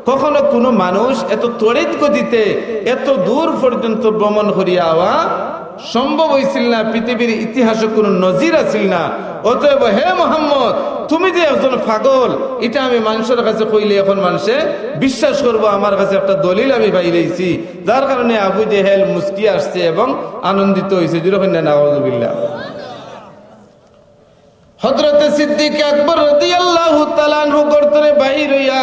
Speaker 1: কখনো কোনো মানুষ এত তড়িৎ গতিতে এত দূর পর্যন্ত ভ্রমণ করিয়া আওয়া সম্ভব হয়েছিল না। পৃথিবীর ইতিহাসে কোনো নজির আছিল না। অতএব হে মুহাম্মদ, তুমি যে একজন পাগল এটা আমি মানুষের কাছে কইলে এখন মানুষে বিশ্বাস করবো। আমার কাছে একটা দলিল আমি পাইলেছি, যার কারণে আবু জেহেল মুস্কি আসছে এবং আনন্দিত হয়েছে। নাউযুবিল্লাহ। হযরতে সিদ্দিক আকবর রাদিয়াল্লাহু তাআলা আনহু গর্তরে বাহির হইয়া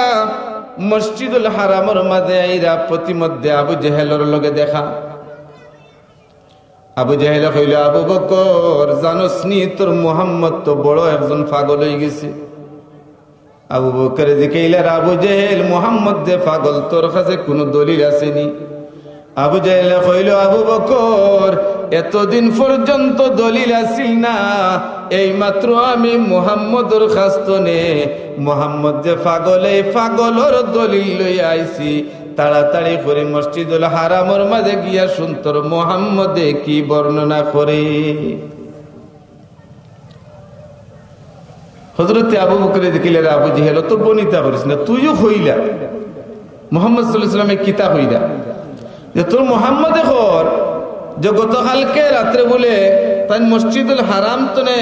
Speaker 1: মসজিদুল হারামের মাঝে আইরা প্রতিমধ্যে আবু জেহেলের লগে দেখা। আবু জেহেল কইল, আবু বকর জানোস নি তোর মুহাম্মদ তো বড় একজন পাগল হয়ে গেছে। আবু বকর জিকাইলার, আবু জেহেল মুহাম্মদ যে পাগল তোর কাছে কোনো দলিল আসেনি? আবু জেহেল কইল, আবু বকর এতদিন পর্যন্ত দলিল আসিল না, এই মাত্র আমি মুহাম্মদর খাস্তনে মুহাম্মদ যে পাগল এই পাগলর দলিল লইয়া আইছি। তাড়াতাড়ি করে মসজিদুল হারামের মাঝে গিয়া শুনতর মুহাম্মদে কি বর্ণনা করে। হযরতে আবু বকর দেখিলেন আবু জেহেল তো বনিতা করিস না, তুইও হইলা মুহাম্মদ সাল্লাল্লাহু আলাইহি ওয়াসাল্লামের কিতাব হইলা যে তোর মুহাম্মদে কর যে গতকালকে রাত্রে বলে তাই মসজিদুল হারাম তনে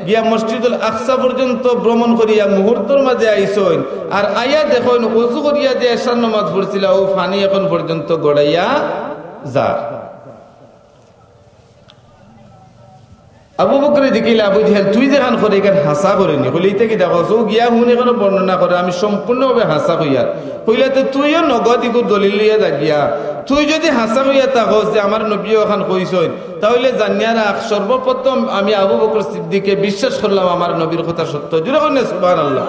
Speaker 1: গিয়া মসজিদুল আকসা পর্যন্ত ভ্রমণ করিয়া মুহূর্তের মাঝে আইসইন, আর আইয়া দেখুন ওযু করিয়া যে এশার নামাজ পড়ছিল ও পানি এখন পর্যন্ত গড়াইয়া যা। আবু বকর দেখিলে আবু জেহেল তুই যেখান করে এখানে হাসা করেনি হলে এটা কি দেখো ও গিয়া হুন এখানে বর্ণনা করে আমি সম্পূর্ণভাবে হাসা হইয়া কইলে তো তুইও নগদ ইগু দলিল লইয়া থাকিয়া তুই যদি হাসা হইয়া থাকো যে আমার নবীও এখন কইসইন, তাহলে জানিয়া রাখ সর্বপ্রথম আমি আবু বকর সিদ্দিককে বিশ্বাস করলাম আমার নবীর কথা সত্য। জুড়ে করেন সুবহানাল্লাহ।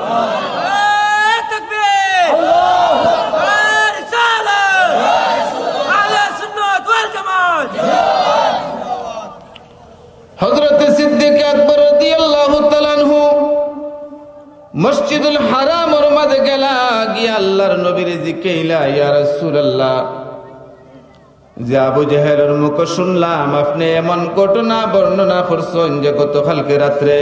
Speaker 1: হযরত সিদ্দিক আকবর রাদিয়াল্লাহু তাআলা আনহু মসজিদুল হারামের মাঝে গেলা গিয়া আল্লাহর নবীর জিকাইলা, ইয়া রাসূলুল্লাহ যে আবু জেহেলের মুখ শুনলাম আপনি এমন ঘটনা বর্ণনা করছেন যে গতকালকে রাত্রে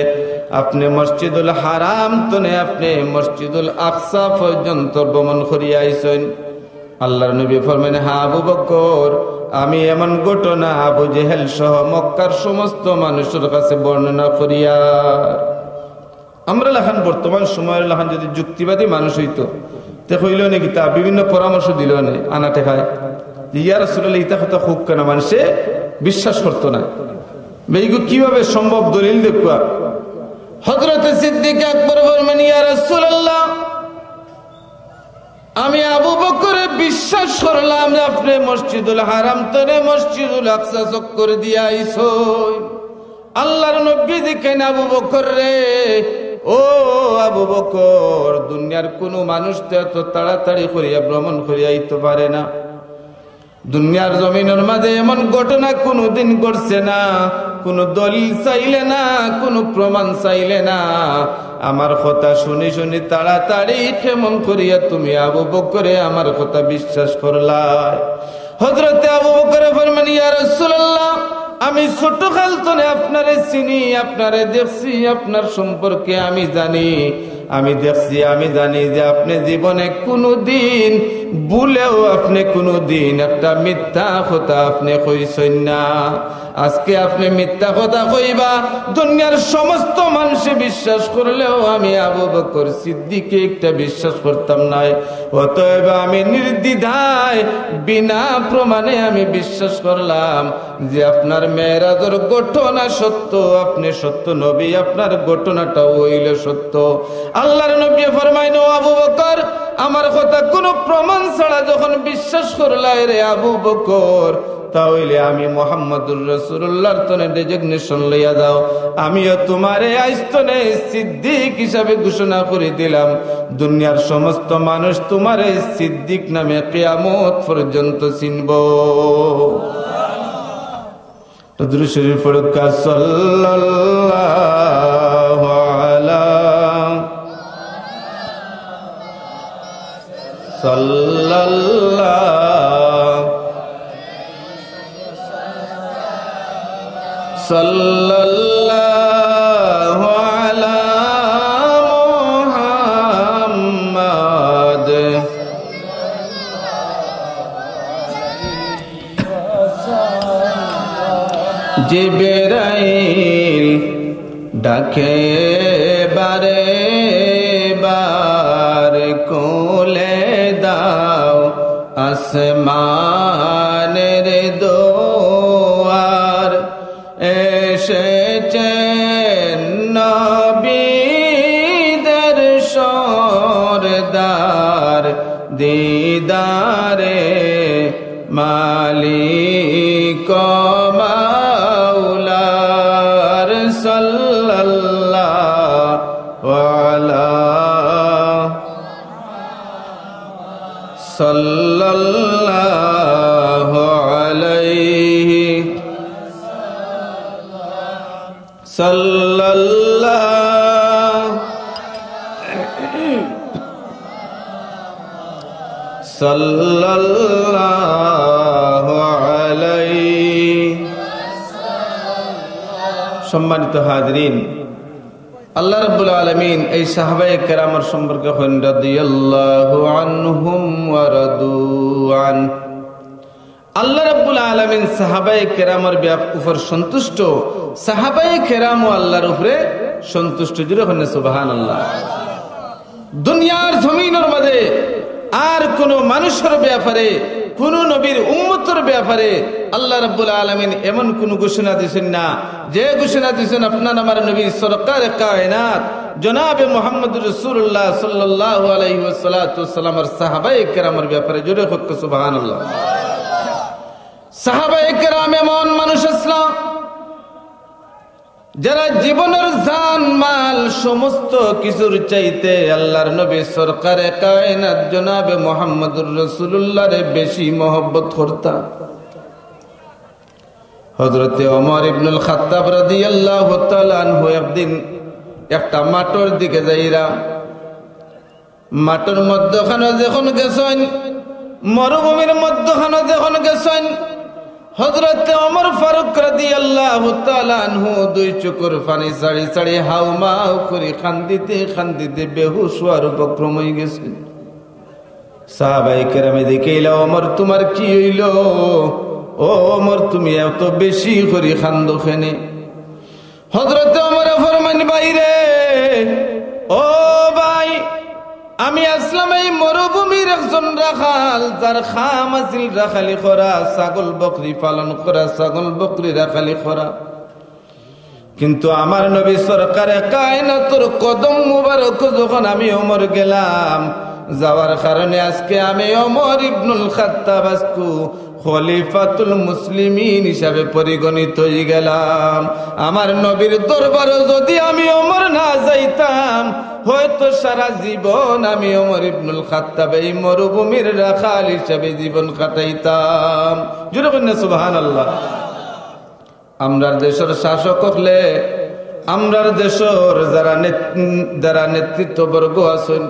Speaker 1: আপনি মসজিদুল হারাম তনে আপনি মসজিদুল আকসা পর্যন্ত ভ্রমণ করিয়া আইছেন। আল্লাহর নবী ফরমান, হ্যাঁ আবু বকর আমি এমন ঘটনা আবু জেহেল সহ মক্কার সমস্ত মানুষের কাছে বর্ণনা করিয়া। আমরা লেখান বর্তমান সময়ের লেখান যদি যুক্তিবাদী মানুষ হইতো তে হইল নাকি তা বিভিন্ন পরামর্শ দিল নে আনা টেকায় ইয়া রাসূলুল্লাহ ইতা কথা খুব কেন মানুষে বিশ্বাস করতো না। এইগুলো কিভাবে সম্ভব দলিল দেখবা। হযরত সিদ্দিক আকবর ফরমান, ইয়া রাসূলুল্লাহ আমি আবু বকরে বিশ্বাস করলাম যে আপনি মসজিদুল হারাম তরে মসজিদুল আকসা চক্কর দিয়া আইছো। আল্লাহর নবী দেখেন আবু বকর রে, ও আবু বকর, দুনিয়ার কোন মানুষ তো এত তাড়াতাড়ি করিয়া ভ্রমণ করিয়া আইতে পারে না। দুনিয়ার জমিনের মাঝে এমন ঘটনা কোনদিন ঘটছে না, কোন দলিল চাইলে না, কোন প্রমাণ চাইলে না। আমার কথা শুনি শুনি তাড়াতাড়ি কেমন করিয়া তুমি আবু বকরে আমার কথা বিশ্বাস করলা? হযরতে আবু বকরে ফরমান, ইয়া রাসূলুল্লাহ, আমি ছোট কালতনে আপনারে চিনি, আপনারে দেখছি, আপনার সম্পর্কে আমি জানি, আমি দেখছি, আমি জানি যে আপনি জীবনে কোনদিন ভুলেও আপনি কোনদিন একটা মিথ্যা কথা আপনি কইছেন না। আজকে আপনি মিথ্যা কথা কইবা, দুনিয়ার সমস্ত মানুষে বিশ্বাস করলেও আমি আবু বকর সিদ্দিককে একটা বিশ্বাস করতাম না। অতএব আমি নির্দ্বিধায় বিনা প্রমাণে আমি বিশ্বাস করলাম যে আপনার মেরাজের ঘটনা সত্য, আপনি সত্য নবী, আপনার ঘটনাটা হইল সত্য। আল্লাহর নবী ফরমাইন, ও আবু বকর, আমার কথা কোনো প্রমাণ ছাড়া যখন বিশ্বাস করলাই রে আবু বকর, তাহলে আমি মুহাম্মদুর রাসূলুল্লাহর তনে ডেজিগনেশন লইয়া দাও, আমিও তোমারে আইস্তনে সিদ্দিক হিসাবে ঘোষণা করে দিলাম। দুনিয়ার সমস্ত মানুষ তোমারে সিদ্দিক নামে কিয়ামত পর্যন্ত চিনব। দুরূদ শরীফ পড়ুকা, সাল্লাল্লাহু আলা সাল্লাল্লাহু আলা মুহাম্মাদ। জিবরাইল ডাকে বারে বার, কোলে দাও আসমানের দোয়ার, এসেছেন নবীদের সরদার, দিদারে মালিক মাওলার, সাল্লাল্লাহু আলা সাল্লাল্লাহু আলাইহি সাল্লাল্লাহু আলাইহি। সম্মানিত হাজরিন, আল্লাহ রাব্বুল আলামিন এই সাহাবায়ে কেরামের সম্পর্কে কইন, রাদিয়াল্লাহু আনহুম ওয়া রাদু আন। আল্লাহ রাব্বুল আলামিন সাহাবায়ে কেরামের উপর সন্তুষ্ট, সাহাবায়ে কেরামও আল্লাহর উপরে সন্তুষ্ট। জুড়ে বলেন সুবহানাল্লাহ। দুনিয়ার জমিনের মাঝে আর কোন মানুষের ব্যাপারে, কোন নবীর উম্মতের ব্যাপারে আল্লাহ রাব্বুল আলামিন এমন কোন ঘোষণা দিয়েছেন না যে ঘোষণা দিয়েছেন আপনার আমার নবী সরকারে কায়নাত জনাবে মুহাম্মদুর রাসূলুল্লাহ সাল্লাল্লাহু আলাইহি ওয়াসাল্লামের সাহাবায়ে কেরামের ব্যাপারে। জোরে হোক সুবহানাল্লাহ। সাহাবায়ে কেরাম এমন মানুষ ইসলাম যারা জীবনের জান মাল সমস্ত কিছুর চাইতে আল্লাহর নবী সরকারে কায়নাত জনাবে মুহাম্মদুর রাসূলুল্লাহরে বেশি মহব্বত করতেন। হযরতে ওমর ইবনুল খাত্তাব রাদিয়াল্লাহু তাআলা আনহু একদিন একটা মাঠের দিকে যাইরা, মাঠের মধ্যখানে যখন গেছেন, মরুভূমির মধ্যখানে যখন গেছেন, হযরতে ওমর ফারুক রাদিয়াল্লাহু তাআলা আনহু দুই চোখের পানি ছাড়ি ছাড়ি হাউমাউ করে কান্দিতে কান্দিতে বেহুশ হওয়ার উপক্রম হয়ে গেছেন। সাহাবায়ে কেরামে দেখিলা, ওমর তোমার কি হইল? ও ওমর তুমি এত বেশি করে কান্দো কেনে? হযরতে ওমর ফরমান, বাইরে ও ভাই, আমি আসলাম এই মরুভূমির একজন রাখাল, যার খাম আছিল রাখালি করা, ছাগল বকরি পালন করা, ছাগল বকরি রাখালি করা। কিন্তু আমার নবী সরকারে কায়নাতের কদম মুবারক যখন আমি ওমর গেলাম, যাওয়ার কারণে আজকে আমি ওমর ইবনুল খাত্তাব আজকে খলিফাতুল মুসলিমিন হিসাবে পরিগণিত হয়ে গেলাম। আমার নবীর দরবারে যদি আমি ওমর না যাইতাম, হয়তো সারা জীবন আমি ওমর ইবনুল খাত্তাব এই মরুভূমির রাখাল হিসাবে জীবন কাটাইতাম। জোরে বলেন সুবহানাল্লাহ। আমরার দেশের শাসক হলে, আমরার দেশের যারা নেতৃত্ববর্গ আছেন,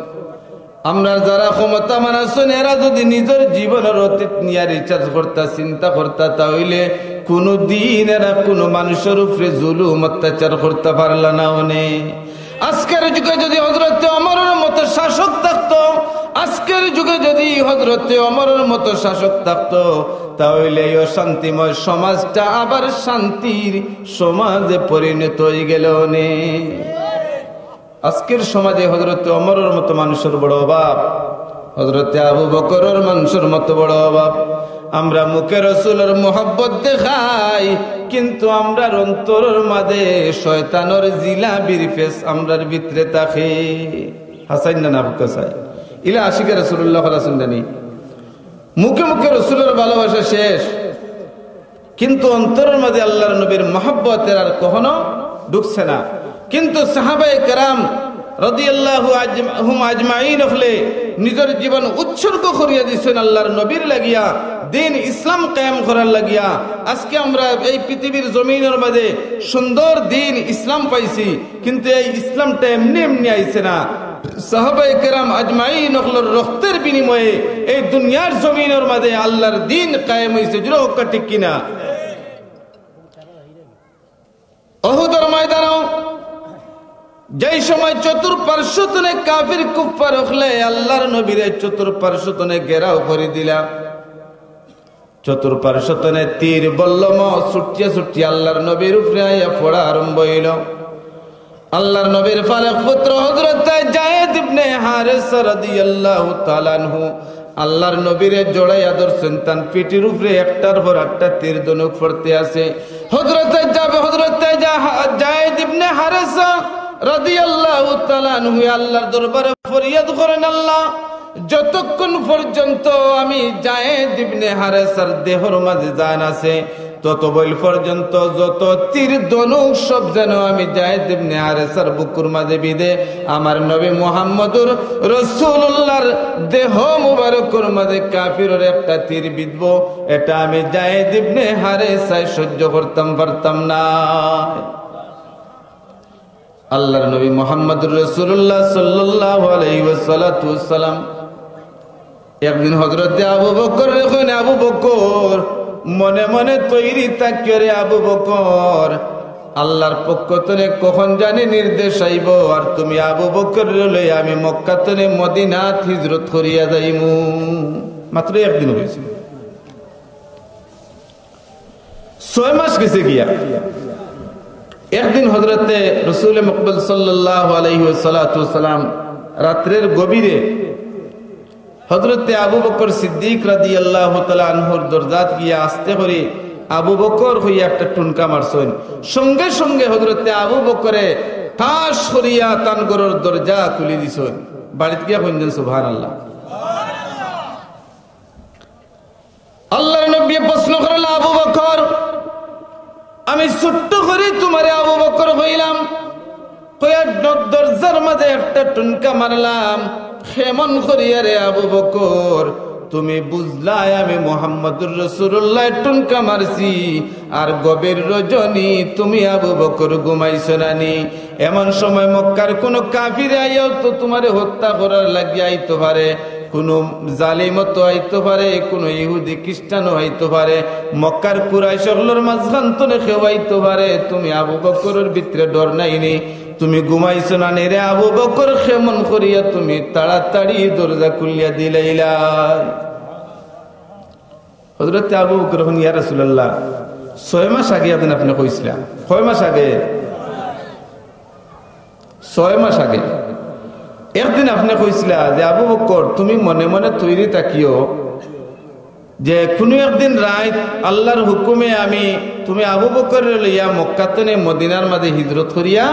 Speaker 1: আমরা যারা ক্ষমতামান আছেন, এরা যদি নিজের জীবনের অতীত নিয়ে রিচার্জ করতা, চিন্তা করতা, তাহলে কোনো দিন এরা কোনো মানুষের উপরে জুলুম অত্যাচার করতে পারল না। আজকের যুগে যদি হযরত ওমরের মতো শাসক থাকতো, আজকের যুগে যদি হযরত ওমরের মতো শাসক থাকতো, তাহলে এই অশান্তিময় সমাজটা আবার শান্তির সমাজে পরিণত হয়ে গেল। আজকের সমাজে হযরত ওমরের মতো মানুষের বড় অভাব, হযরত আবু বকরের মানুষের মতো বড় অভাব। আমরা মুখে রাসূলের মোহাব্বত দেখাই, কিন্তু আমরার অন্তরের মাঝে শয়তানের জিলাবির ফেস আমরার ভিতরে থাকে। হাসাইন না বুকাসাই ইলা আশিকে রাসূলুল্লাহ সাল্লাল্লাহু মুখে মুখে রাসূলের ভালোবাসা শেষ, কিন্তু অন্তরের মাঝে আল্লাহর নবীর মোহাব্বতের আর কখনো ঢুকছে না। কিন্তু সাহাবায়ে কেরাম রাদিয়াল্লাহু আনহুম আজমাইন হলে নিজের জীবন উৎসর্গ করিয়া দিয়েছেন আল্লাহর নবীর লাগিয়া, দিন ইসলাম কায়েম করার লাগিয়া। আজকে আমরা এই পৃথিবীর জমিনের মাঝে সুন্দর দিন ইসলাম পাইছি, কিন্তু এই ইসলামটা এমনি এমনি আইছে না। সাহাবায়ে কেরাম আজমাইন হলের রক্তের বিনিময়ে এই দুনিয়ার জমিনের মাঝে আল্লাহর দিন কায়েম হয়েছে। জোরে হোক ঠিক কিনা? উহুদের ময়দানেও যেই সময় চতুর্পার্শ্বতনে কাফির কুফার হলে আল্লাহর নবীর চতুর্পার্শ্বতনে ঘেরাও করে দিলা, চতুর্পার্শ্বতনে তীর বল্লম ছুটিয়া ছুটিয়া আল্লাহর নবীর উপরে আইয়া পড়া আরম্ভ হইল। আল্লাহর নবীর ফারুক পুত্র হযরত যায়েদ ইবনে হারেসা রাদিয়াল্লাহু তাআলা আনহু আল্লাহর নবীরে জড়াইয়া ধরছেন, তার পিঠির উপরে একটার পর একটা তীর ধনুক পড়তে আছে। হযরত যায়েদ ইবনে হারেসা রাদিয়াল্লাহু তাআলা আনহু আল্লাহর দরবারে ফরিয়াদ করেন, আল্লাহ, যতক্ষণ পর্যন্ত আমি যায়েদ ইবনে হারেসার দেহর মাঝে জান আছে, ততবেল পর্যন্ত যত তীর ধনুক সব যেন আমি যায়েদ ইবনে হারেসার বুকুর মাঝে বিধে আমার নবী মুহাম্মদুর রাসূলুল্লাহর দেহ মুবারকের মাঝে কাফিরের একটা তীর বিধব, এটা আমি যায়েদ ইবনে হারেসা সহ্য করতাম পারতাম না। আল্লাহর নবী মুহাম্মদুর রাসূলুল্লাহ সাল্লাল্লাহু আলাইহি ওয়াসাল্লাম একদিন হযরত আবু বকর কইলেন, আবু বকর মনে মনে তৈরি থাকিও রে আবু বকর, আল্লাহর পক্ষ থেকে কখন জানি নির্দেশ আইব, আর তুমি আবু বকর লইয়া আমি মক্কা থেকে মদিনাত হিজরত করিয়া যাইমু। মাত্র একদিন হয়েছে, 6 মাস গেছে গিয়া। একদিন হযরতে রাসূল মুকবিল সাল্লাল্লাহু আলাইহি ওয়াসাল্লাম রাত্রের গভীরে হযরতে আবু বকর সিদ্দিক রাদিয়াল্লাহু তাআলা আনহুর দরজাত গিয়া আস্তে করে আবু বকর হইয়া একটা টুনকা মারছেন। সঙ্গে সঙ্গে হযরতে আবু বকরে ঠাস করিয়া তানগরের দরজা খুলে দিছেন। বাড়িতে গিয়া কইলেন সুবহানাল্লাহ। আল্লাহর নবী প্রশ্ন করলেন, আবু বকর, আমি ছোট্ট করে তোমারে আবু বকর হইলাম, কইয়া দরজার মাঝে একটা টুনকা মারলাম, কেমন করিয়া রে আবু বকর তুমি বুঝলাই আমি মুহাম্মদুর রাসূলুল্লাহ টুনকা মারছি, আর গভীর রজনী তুমি আবু বকর ঘুমাইছো নানি? এমন সময় মক্কার কোন কাফির আইয়াও তো তোমারে হত্যা করার লাগিয়া আইতে পারে, কোন জালিমতো আইতে পারে, কোন ইহুদি খ্রিস্টানও আইতে পারে, মক্কার কুরাইশ সকলের মাঝখান তনে কেউ আইতে পারে, তুমি আবু বকরের ভিতরে ডর নাইনি? তুমি ঘুমাইছো না রে আবু বকর? কেমন করিয়া তুমি তাড়াতাড়ি দরজা খুলিয়া দিলাইলা? হযরত আবু বকর বলেন, ইয়া রাসূলুল্লাহ, 6 মাস আগে আপনি কইছিলেন। কয় মাস আগে? 6 মাস আগে একদিন আপনি কইছিলা যে আবু বকর তুমি মনে মনে তৈরি থাকিও যে কোনো একদিন রাত আল্লাহর হুকুমে তুমি আবু বকর লইয়া মক্কা থেকে মদিনার মাঝে হিজরত করিয়া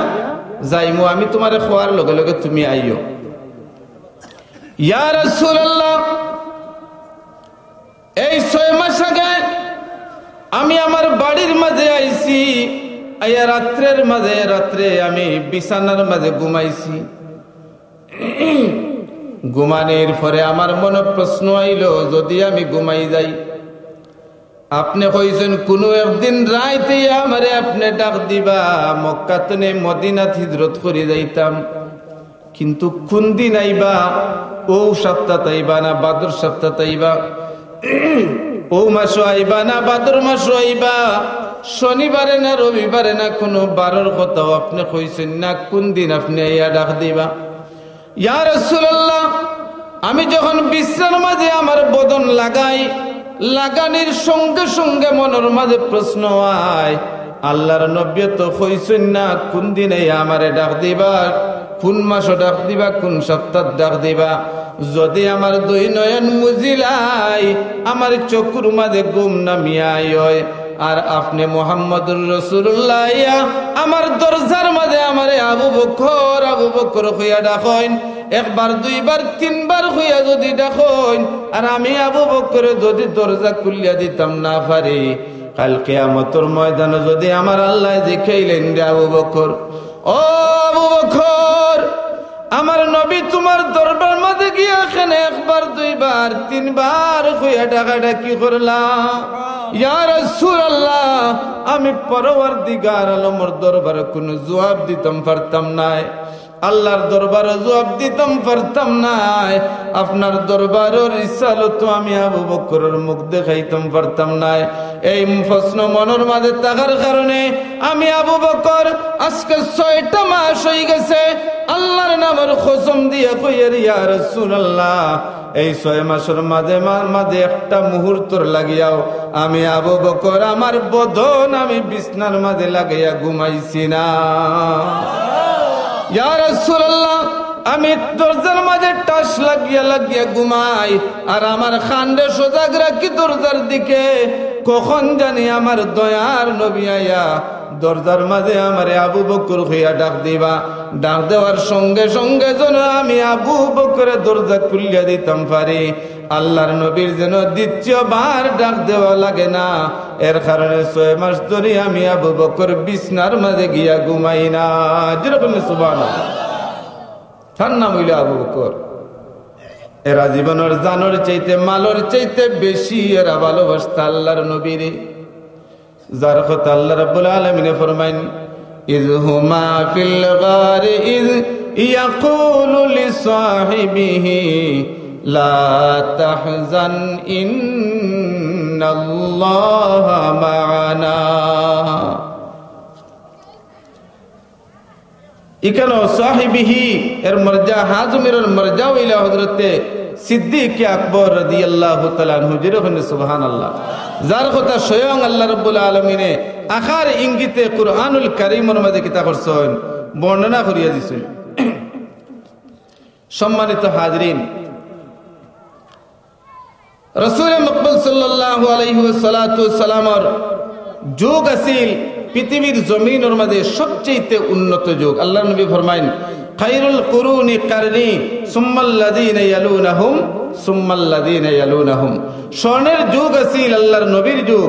Speaker 1: যাইমু, আমি তোমারে খোয়ার লগে লগে তুমি আইও। ইয়া রাসূলুল্লাহ, এই 6 মাস আগে আমি আমার বাড়ির মাঝে আইছি, আইয়া রাত্রে আমি বিছানার মাঝে ঘুমাইছি। ঘুমানোর পরে আমার মনে প্রশ্ন আইলো, যদি আমি ঘুমাই যাই, আপনি কইছেন কোনো একদিন রাইতে আমারে আপনি ডাক দিবা, মক্কা থেকে মদিনা হিজরত করে যাইতাম, কিন্তু কোন দিন আইবা? ও সপ্তাহ আইবা না বাদর সপ্তাহ আইবা? ও মাসও আইবা না বাদর মাসও আইবা? শনিবারে না রবিবারে না কোনো বারের কথাও আপনি কইছেন না, কোন দিন আপনি আইয়া ডাক দিবা? ইয়া রাসূলুল্লাহ, আমি যখন বিশ্রার মাঝে আমার বদন লাগাই, লাগানির সঙ্গে সঙ্গে মনের মাঝে প্রশ্ন হয়, আল্লাহর নবী তো কইছেন না কোন দিন আইয়া আমারে ডাক দিবা, কোন মাসও ডাক দিবা, কোন সপ্তাহ ডাক দিবা? যদি আমার 2 নয়ন মুজিলাই, আমার চোখের মাঝে ঘুম নামিয়াই হয়, আর আপনি মুহাম্মদুর রাসূলুল্লাহ আমার দরজার মাঝে আমারে আবু বকর হইয়া ডাকেন, একবার 2 বার 3 বার হইয়া যদি ডাকেন, আর আমি আবু বকর যদি দরজা খুলিয়া দিতাম না পারি, কাল কিয়ামতের ময়দানে যদি আমার আল্লাহ দেখাইলেন রে আবু বকর, ও আবু বকর, আমার নবী তোমার দরবার মাঝে গিয়া এখানে 1 বার 2 বার 3 বার হইয়া ডাকাডাকি করলা, ইয়া রাসূলুল্লাহ, আমি পরওয়ারদিগার আলমের দরবারে কোনো জবাব দিতাম পারতাম না, আল্লাহর দরবারে জবাব দিতাম পারতাম না, আপনার দরবারের রিসালত আমি আবু বকরের মুখ দেখাইতাম পারতাম না। এই প্রশ্ন মনের মাঝে থাকার কারণে আমি আবু বকর আজকে 6টা মাস হয়ে গেছে আল্লাহর নামের কসম দিয়ে কইয়ের, ইয়া রাসূলুল্লাহ, এই 6 মাসের মাঝে একটা মুহূর্তর লাগিয়াও আমি আবু বকর আমার বদন আমি বিছনার মাঝে লাগাইয়া ঘুমাইছি না। ইয়া রাসূলুল্লাহ, আমি দরজার মাঝে টাস লাগিয়া ঘুমাই, আর আমার খান্ডে সজাগ রাখি দরজার দিকে, কখন জানি আমার দয়ার নবী আয়া দরজার মাঝে আমারে আবু বকর হইয়া ডাক দিবা, ডাক দেওয়ার সঙ্গে সঙ্গে যেন আমি আবু বকরের দরজা খুলিয়া দিতাম পারি, আল্লাহর নবীর যেন দ্বিতীয়বার ডাক দেওয়া লাগে না। এর কারণে 6 মাস ধরে আমি আবু বকর বিছনার মাঝে গিয়া ঘুমাই না। যেরকম সুবহানাল্লাহ, তার নাম হইল আবু বকর। এরা জীবনের জানোর চাইতে মালর চাইতে বেশি এরা ভালোবাসত আল্লাহর নবীরে, যার কথা আল্লাহ রাব্বুল আলামিন ফরমাইন, ইয হুমা ফিল গারি ইয ইয়াকুলু লিসাহিবিহি লা তাহজান ইন্নাল্লাহা মা'ানা। ইকানো সাহিবিহি এর মর্জা হাজমির মর্জা হইলা হযরতে সিদ্দিক আকবর রাদিয়াল্লাহু তাআলা আনহু, যেরকম সুবহানাল্লাহ, যার কথা স্বয়ং আল্লাহ রাব্বুল আলামিনে আখার ইঙ্গিতে কুরআনুল কারীমের মধ্যে কিতাব করছেন, বর্ণনা করিয়া দিছেন। সম্মানিত হাজরিন, রাসূল মুকব্বল সাল্লাল্লাহু আলাইহি ওয়াসাল্লামের যুগ আছিল পৃথিবীর জমিনের মধ্যে সবচেয়ে উন্নত যুগ। আল্লাহ নবী ফরমাইন, খায়রুল কুরুনি কারনি সুম্মাল্লাযীনা ইয়ালুনাহুম সুম্মাল্লাযীনা ইয়ালুনাহুম। স্বর্ণের যুগ আছিল আল্লাহর নবীর যুগ,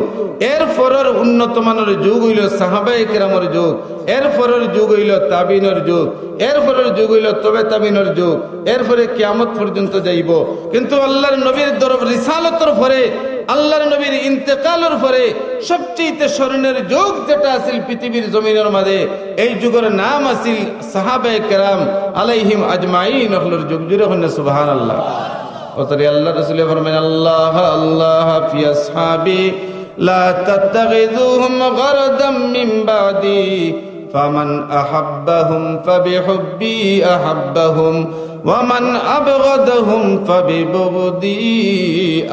Speaker 1: এর পরের উন্নত মানের যুগ হইল সাহাবায়ে কেরামের যুগ, এর পরের যুগ হইল তাবিনের যুগ, এর পরের যুগ হইল তবে তাবিনের যুগ, এরপরে কিয়ামত পর্যন্ত যাইব। কিন্তু আল্লাহর নবীর দরবার রিসালাতের পরে, আল্লাহর নবীর ইন্তেকালের পরে সবচেয়ে স্মরণের যুগ যেটা আছিল পৃথিবীর জমিনের মাঝে, এই যুগের নাম আছিল সাহাবায়ে কেরাম আলাইহিম আজমাইন হলর যুগ। যেরকম সুবহানাল্লাহ। ওতরে আল্লাহ রাসূল ফরমায়, আল্লাহ আল্লাহ ফি আসহাবি লা তাত্তাখিযুহুম গরদাম মিন বাদি ফামান আহাব্বাহুম ফাবিহুব্বি আহাব্বাহুম ওয়া মান আবগাদাহুম ফাবিবুগদি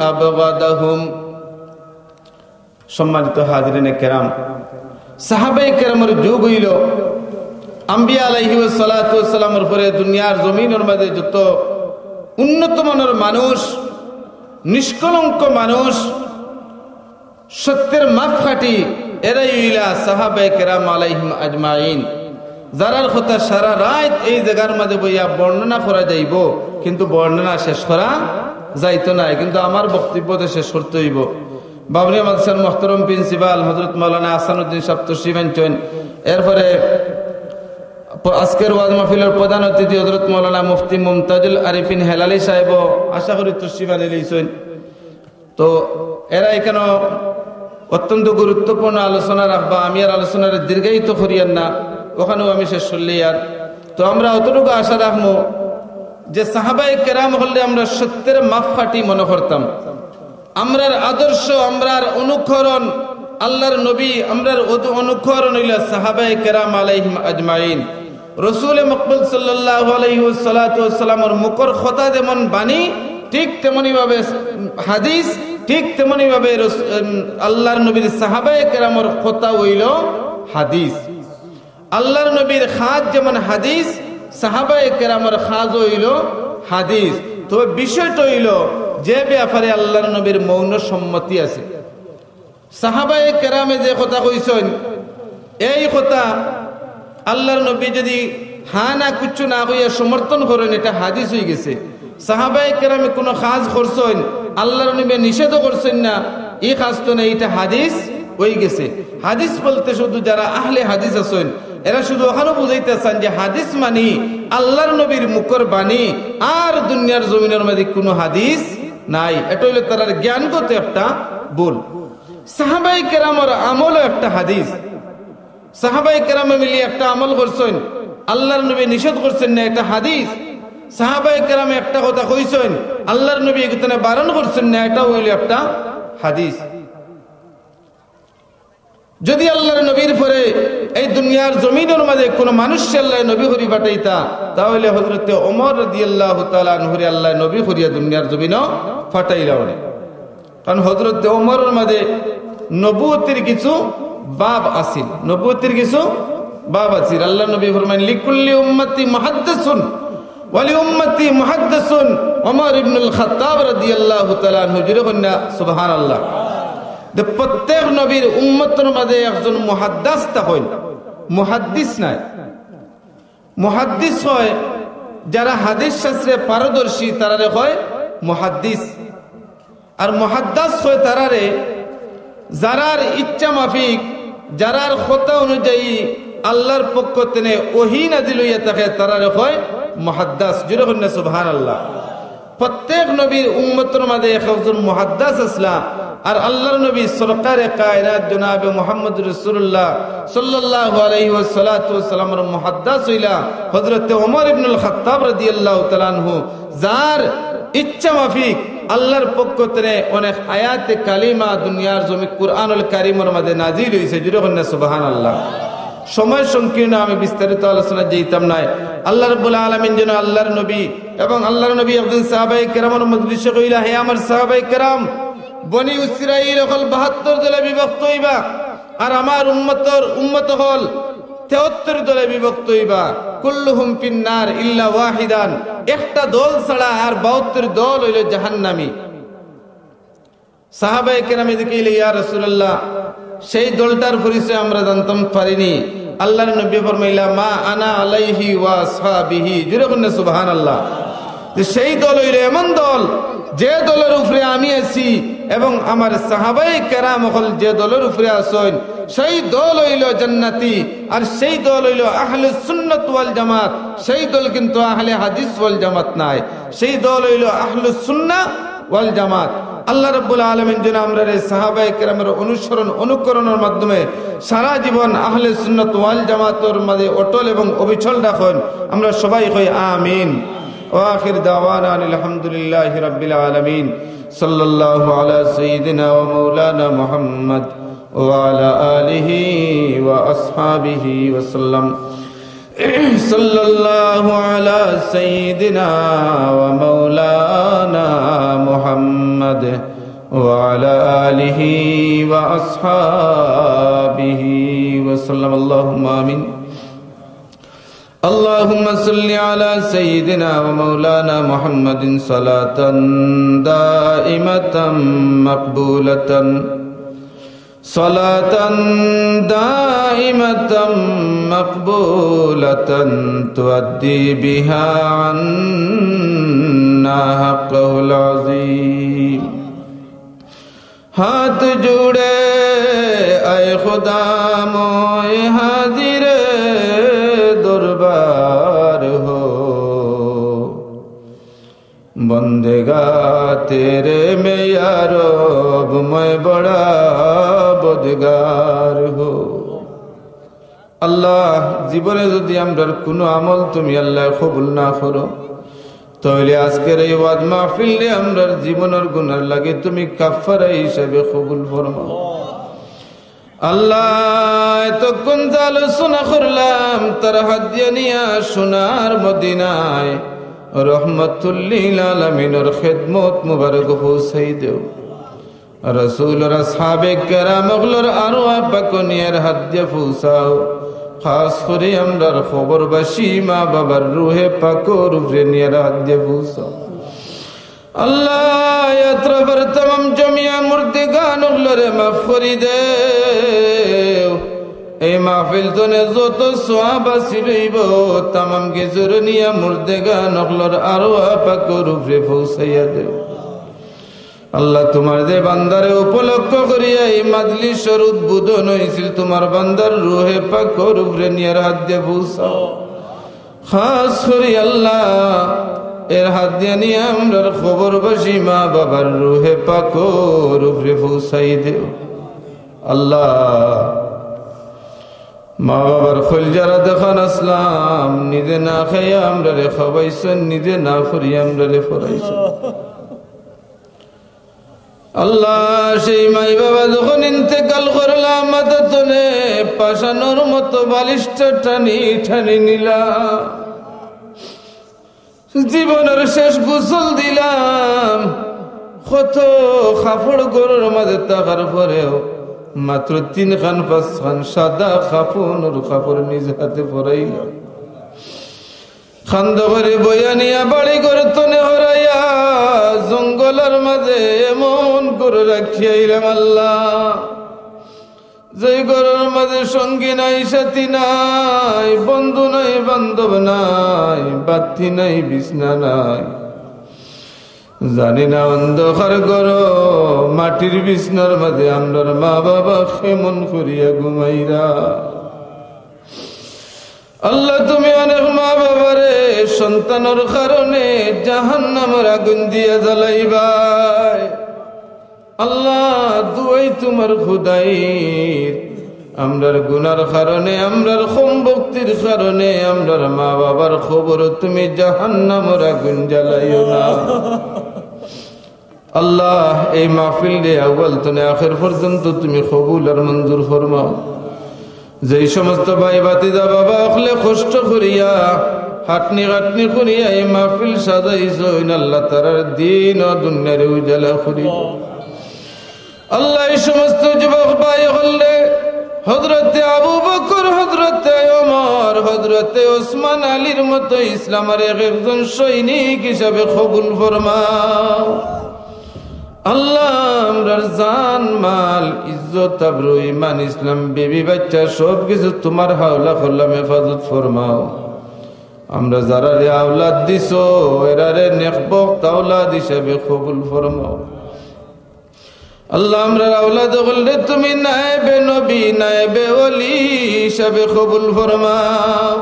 Speaker 1: আবগাদাহুম। সম্মানিত হাজিরিনে কেরাম, সাহাবায়ে কেরামের যুগ হইল আম্বিয়া আলাইহিস সালাতু ওয়াস সালামের পরে দুনিয়ার জমিনের মধ্যে যত উন্নত মানের মানুষ, নিষ্কলঙ্ক মানুষ, সত্যের মাপকাঠি, এরাই হইলা সাহাবায়ে কেরাম আলাইহিম আজমাইন। যারার কথা সারা রাত এই জায়গার মাঝে বইয়া বর্ণনা করা যাইব, কিন্তু বর্ণনা শেষ করা যাইতো না, কিন্তু আমার বক্তব্যতে শেষ করতে হইব। বাবরিয়া মাদ্রাসার মোহতরম প্রিন্সিপাল হযরত মাওলানা আহসানুদ্দিন সাহেব তশরিফ আনছেন। এরপরে আজকের ওয়াজ মাহফিলের প্রধান অতিথি হযরত মাওলানা মুফতি মুমতাজুল আরিফিন হেলালি সাহেব আশা করি তশরিফ আনিয়েছেন। তো এরা এখানে অত্যন্ত গুরুত্বপূর্ণ আলোচনা রাখবা। আমি আর আলোচনার দীর্ঘায়িত করিয়ার না, ওখানেও আমি শেষ করলি আর। তো আমরা অতটুকু আশা রাখবো যে সাহাবায়ে কেরাম হলে আমরা সত্যের মাপকাঠি মনে করতাম। আমরার আদর্শ, আমরার অনুকরণ আল্লাহর নবী, আমরার অনুকরণ হইল সাহাবায়ে কেরাম আলাইহিম আজমাইন। রসুল মকবুল সাল্লাল্লাহু আলাইহি ওয়াসাল্লামের মুখর কথা যেমন বাণী, ঠিক তেমনি ভাবে হাদিস, ঠিক তেমনি ভাবে আল্লাহর নবীর সাহাবায়ে কেরামের কথা হইল হাদিস। আল্লাহর নবীর খাজ যেমন হাদিস, সাহাবায়ে কেরামের খাজ হইল হাদিস। তো বিষয়টা হইল যে ব্যাপারে আল্লাহর নবীর মৌন সম্মতি আছে। সাহাবায়ে কেরামে যে কথা কইছেন, এই কথা আল্লাহর নবী যদি হা না কিচ্ছু না কইয়া সমর্থন করেন, এটা হাদিস হয়ে গেছে। সাহাবায়ে কেরামে কোনো কাজ করছেন, আল্লাহর নবী নিষেধ করছেন না, এই কাজ তো না, এটা হাদিস হয়ে গেছে। হাদিস বলতে শুধু যারা আহলে হাদিস আছেন, এরা শুধু ওখানেও বুঝাইতেছেন যে হাদিস মানি আল্লাহর নবীর মুখর বাণী, আর দুনিয়ার জমিনের মধ্যে কোনো হাদিস নাই। এটা হইলো তার জ্ঞানগত একটা ভুল। সাহাবায়ে কেরামের আমলও একটা হাদিস। সাহাবায়ে কেরামে মিলিয়ে একটা আমল করছেন, আল্লাহর নবী নিষেধ করছেন না, এটা হাদিস। সাহাবায়ে কেরামে একটা কথা কইছেন, আল্লাহর নবী এখানে বারণ করছেন না, এটা হইল একটা হাদিস। যদি আল্লাহর নবীর পরে এই দুনিয়ার জমিনের মাঝে কোন মানুষ আল্লাহ নবী হরি পাঠাইতা, তাহলে হযরত ওমর রাদিয়াল্লাহু তাআলা আনহু আল্লাহ নবী হরিয়া দুনিয়ার জমিনও পাঠাইলা। কারণ হযরত ওমরের মাঝে নবুয়তের কিছু বাব আছিল, নবুয়তের কিছু বাব আছিল। আল্লাহ নবী ফরমান লিকুল্লি উম্মতি মুহাদ্দিসুন ওয়া লি উম্মতি মুহাদ্দিসুন ওমর ইবনুল খাত্তাব রাদিয়াল্লাহু তাআলা আনহু। জুরে কন্যা সুবহানাল্লাহ। প্রত্যেক নবীর উম্মতের মাঝে একজন মুহাদ্দিস থাকেন। মুহাদ্দিস নাই, মুহাদ্দিস হয় যারা হাদিস শাস্ত্রে পারদর্শী, তারারে হয় মুহাদ্দিস। আর মুহাদ্দিস হয় তারারে যারার ইচ্ছা মাফিক, যারার কথা অনুযায়ী আল্লাহর পক্ষ থেকে ওহী নাযিল হইয়া থাকে, তারারে হয় মুহাদ্দিস। জুরে কন্যা সুবহানাল্লাহ। প্রত্যেক নবীর উম্মতের মাঝে একজন মুহাদ্দিস আসলা। আর আল্লাহর নবী সরকারে কায়নাত জনাবে মুহাম্মদ রাসূলুল্লাহ সাল্লাল্লাহু আলাইহি ওয়াসাল্লামের মুহাদ্দিস হইলা হযরত ওমর ইবনুল খাত্তাব রাদিয়াল্লাহু তাআলা আনহু, যার ইচ্ছা মাফিক আল্লাহর পক্ষ থেকে অনেক আয়াতে কালিমা দুনিয়ার জমি কুরআনুল কারীমের মধ্যে নাজিল হইছে। জুরে কন্যা সুবহানাল্লাহ। সময় সংকীর্ণ, আমি বিস্তারিত আলোচনা যেতাম না। আল্লাহ রাব্বুল আলামিন যেন আল্লাহর নবী এবং আল্লাহর নবী একজন সাহাবায়ে কেরামের মজলিসে কইলা, হে আমার সাহাবায়ে কেরাম, বনি ইসরাইল হল 72 দলে বিভক্ত হইবা, আর আমার উম্মত হল 73 দলে বিভক্ত হইবা। কুল্লুহুম ফিন্নার ইল্লা ওয়াহিদান, একটা দল ছাড়া আর 72 দল হইল জাহান্নামী। সাহাবায়ে কেরাম কইলে, ইয়া রাসূলুল্লাহ, সেই দলটার পরিচয় আমরা জানতাম পারিনি। আল্লাহর নবী ফরমাইলা, মা আনা আলাইহি ওয়া আসহাবিহি। জুরে কন্যা সুবহানাল্লাহ। যে সেই দল হইল এমন দল যে দলের উপরে আমি আছি এবং আমার সাহাবায়ে কেরাম হল যে দলের উপরে আছেন, সেই দল হইল জান্নাতি। আর সেই দল হইল আহলে সুন্নাত ওয়াল জামাত। সেই দল কিন্তু আহলে হাদিস ওয়াল জামাত নাই, সেই দল হইল আহলে সুন্নাহ ওয়াল জামাত। আল্লাহ রাব্বুল আলামিন যেন আমরা সাহাবায়ে কেরামের অনুসরণ অনুকরণের মাধ্যমে সারা জীবন আহলে সুন্নাত ওয়াল জামাতের মাঝে অটল এবং অবিচল রাখেন। আমরা সবাই কই আমিন। وآخر دعوانا الحمد لله رب العالمين صلى الله على سيدنا ومولانا محمد وعلى آله وأصحابه وسلم صلى الله على سيدنا ومولانا محمد وعلى آله وأصحابه وسلم اللهم آمين اللهم صل على سيدنا ومولانا محمد صلاة دائمة مقبولة مقبولة تؤدي بها عنا حقه العظيم ہاتھ جوڑے اے خدا موئے حاضر دربار ہو بندگا تیرے میں یا رب میں بڑا بدگار ہو আল্লাহ জীবনে যদি আমরার কোনো আমল তুমি আল্লাহ কবুল না করো তাহলে আজকের এই ওয়াজ মাহফিলে আমরার জীবনের গুনার লাগে তুমি কাফারা হিসেবে কবুল ফরমাও আল্লাহ এতক্ষণ যা আলোচনা করলাম তার হাদিয়া নিয়া সোনার মদিনায় রহমাতুল লিল আলামিনের খিদমত মুবারক পৌঁছাই দেও রাসূল আর আসহাবে কেরাম ওগুলোর আরওয়াহ পাকনিয়ার হাদিয়া পৌঁছাও খাস করে আমরার খবরবাসী মা বাবার রুহে পাকর উপরে নিয়ার হাদিয়া পৌঁছাও আল্লাহ ইয়াত্রাফের तमाम জমিয়া মুর্দেগান ওগুলোরে মাফ করে দেও এই মাহফিল তনে যত সওয়াব আসিলইব तमाम কিছুর নিয়া মুর্দেগান ওগুলোর আরওয়াহ পাকর উপরে পৌঁছাইয়া দেও আল্লাহ তোমার যে বান্দারে উপলক্ষ করিয়া এই মাজলিসের উদ্বোধন হয়েছিল তোমার বান্দার রূহে পাকের উপরে নিয়ে হাত দিয়ে পৌঁছাও খাস করে আল্লাহ এর হাত দিয়ে নিয়ে আমরার খবরবাসী মা বাবার রূহে পাকের উপরে পৌঁছাই দেও আল্লাহ মা বাবার খোল যারা দেখান আসলাম নিজে না খাইয়া আমরারে খাওয়াইছেন নিজে না ফুরিয়ে আমরারে ফরাইছেন আল্লাহ সেই মাই বাবা যখন ইন্তেকাল করলাম মাথা তলে পাশানোর মতো বালিশটা টানি টানি নিলাম জীবনের শেষ গোসল দিলাম কত কাপড় গরুর মাঝে থাকার পরেও মাত্র 3 খান 5 খান সাদা কাপড় নিজ হাতে পরাইলাম খান্দ করে বইয়া নিয়া বাড়ি করে তনে হরাইয়া জঙ্গলের মাঝে এমন করে রাখিয়াইলাম আল্লাহ যে ঘরের মাঝে সঙ্গী নাই সাথী নাই বন্ধু নাই বান্ধব নাই বাতি নাই বিছনা নাই জানি না অন্ধকার ঘর মাটির বিছনার মাঝে আমরার মা বাবা কেমন করিয়া ঘুমাইরা আল্লাহ তুমি অনেক মা বাবারে সন্তানের কারণে জাহান্নামের আগুন দিয়ে জ্বালাইবাই আল্লাহ দুয়াই তোমার খুদাইর আমরার গুনার কারণে আমরার কম ভক্তির কারণে আমরার মা বাবার খবর তুমি জাহান্নামের আগুন জ্বালাইও না আল্লাহ এই মাহফিল রে আউয়াল থেকে আখির পর্যন্ত তুমি কবুল আর মঞ্জুর ফরমাও যেই সমস্ত ভাই বাতিজা বাবা অখলে কষ্ট করিয়া হাটনি হাটনি করিয়া এই মাহফিল সাজাইছেন আল্লাহ তারার দিন ও দুনিয়ার উজালা করি আল্লাহ এই সমস্ত যুবক ভাই হলে হযরতে আবু বকর হযরতে ওমর হযরতে ওসমান আলীর মতো ইসলামের একজন সৈনিক হিসাবে কবুল ফরমাও আল্লাহ আমরার জান মাল ইজ্জত আবরু ঈমান ইসলাম বিবি বাচ্চা সব কিছু তোমার হাওলা করলাম হেফাজত ফরমাও আমরা যারা রে আওলাদ দিছো এরারে নেকবক্ত আওলাদ হিসেবে কবুল ফরমাও আল্লাহ আমরার আওলাদ হলে তুমি নায়েবে নবী নায়েবে ওলি হিসেবে কবুল ফরমাও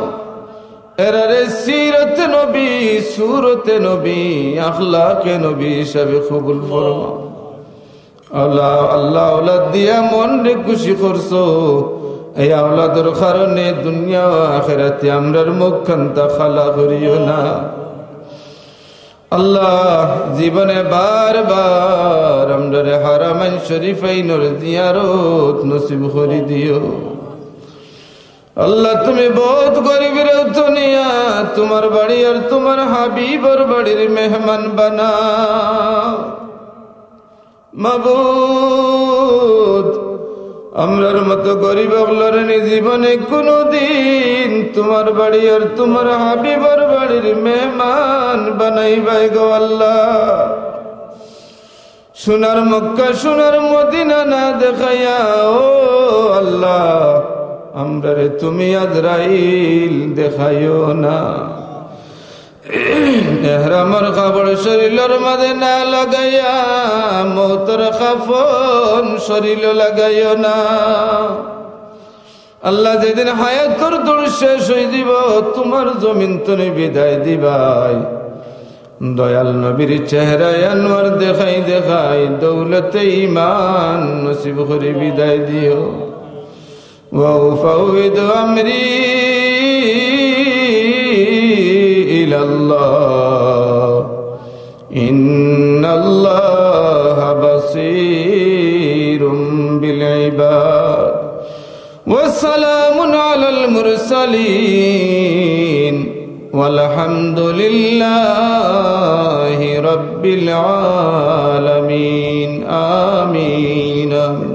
Speaker 1: এরারে সিরতে নবী সুরতে নবী আখলাকে নবী হিসাবে কবুল ফরমাও আল্লাহ আল্লাহ আওলাদ দিয়া মন রে খুশি করছো এই আওলাদের কারণে দুনিয়া ও আখিরাতে আমরার মুখখানটা খালা করিও না আল্লাহ জীবনে বারবার আমরারে হারামাইন শরীফাইনের জিয়ারত নসিব করে দিও আল্লাহ তুমি বহুত গরিবের উতনিয়া তোমার বাড়ি আর তোমার হাবিবর বাড়ির মেহমান বানাও মাবুদ আমরার মতো গরিব হলরে জীবনে কোনদিন তোমার বাড়ি আর তোমার হাবিবর বাড়ির মেহমান বানাইবাই গো আল্লাহ সোনার মক্কা সোনার মদিনা না দেখাইয়া ও আল্লাহ আমরারে তুমি আজরাইল দেখাইও না। এহরামর কাপড় শরীরের মাঝে না লাগাইয়া মৌতর কাফন শরীর লাগাইও না। আল্লাহ যেদিন হায়াতর দূর শেষ হয়ে দিব তোমার জমিন তুমি বিদায় দিবাই, দয়াল নবীর চেহারায় আনোয়ার দেখাই দেখাই দৌলতে ঈমান নসিব করে বিদায় দিও। ওয়া উফাউযিদু আমরি ইলাল্লাহ ইন্নাল্লাহা বাসীরুম বিল ইবাদ। وسلام على المرسلين والحمد لله رب العالمين آمين, آمين.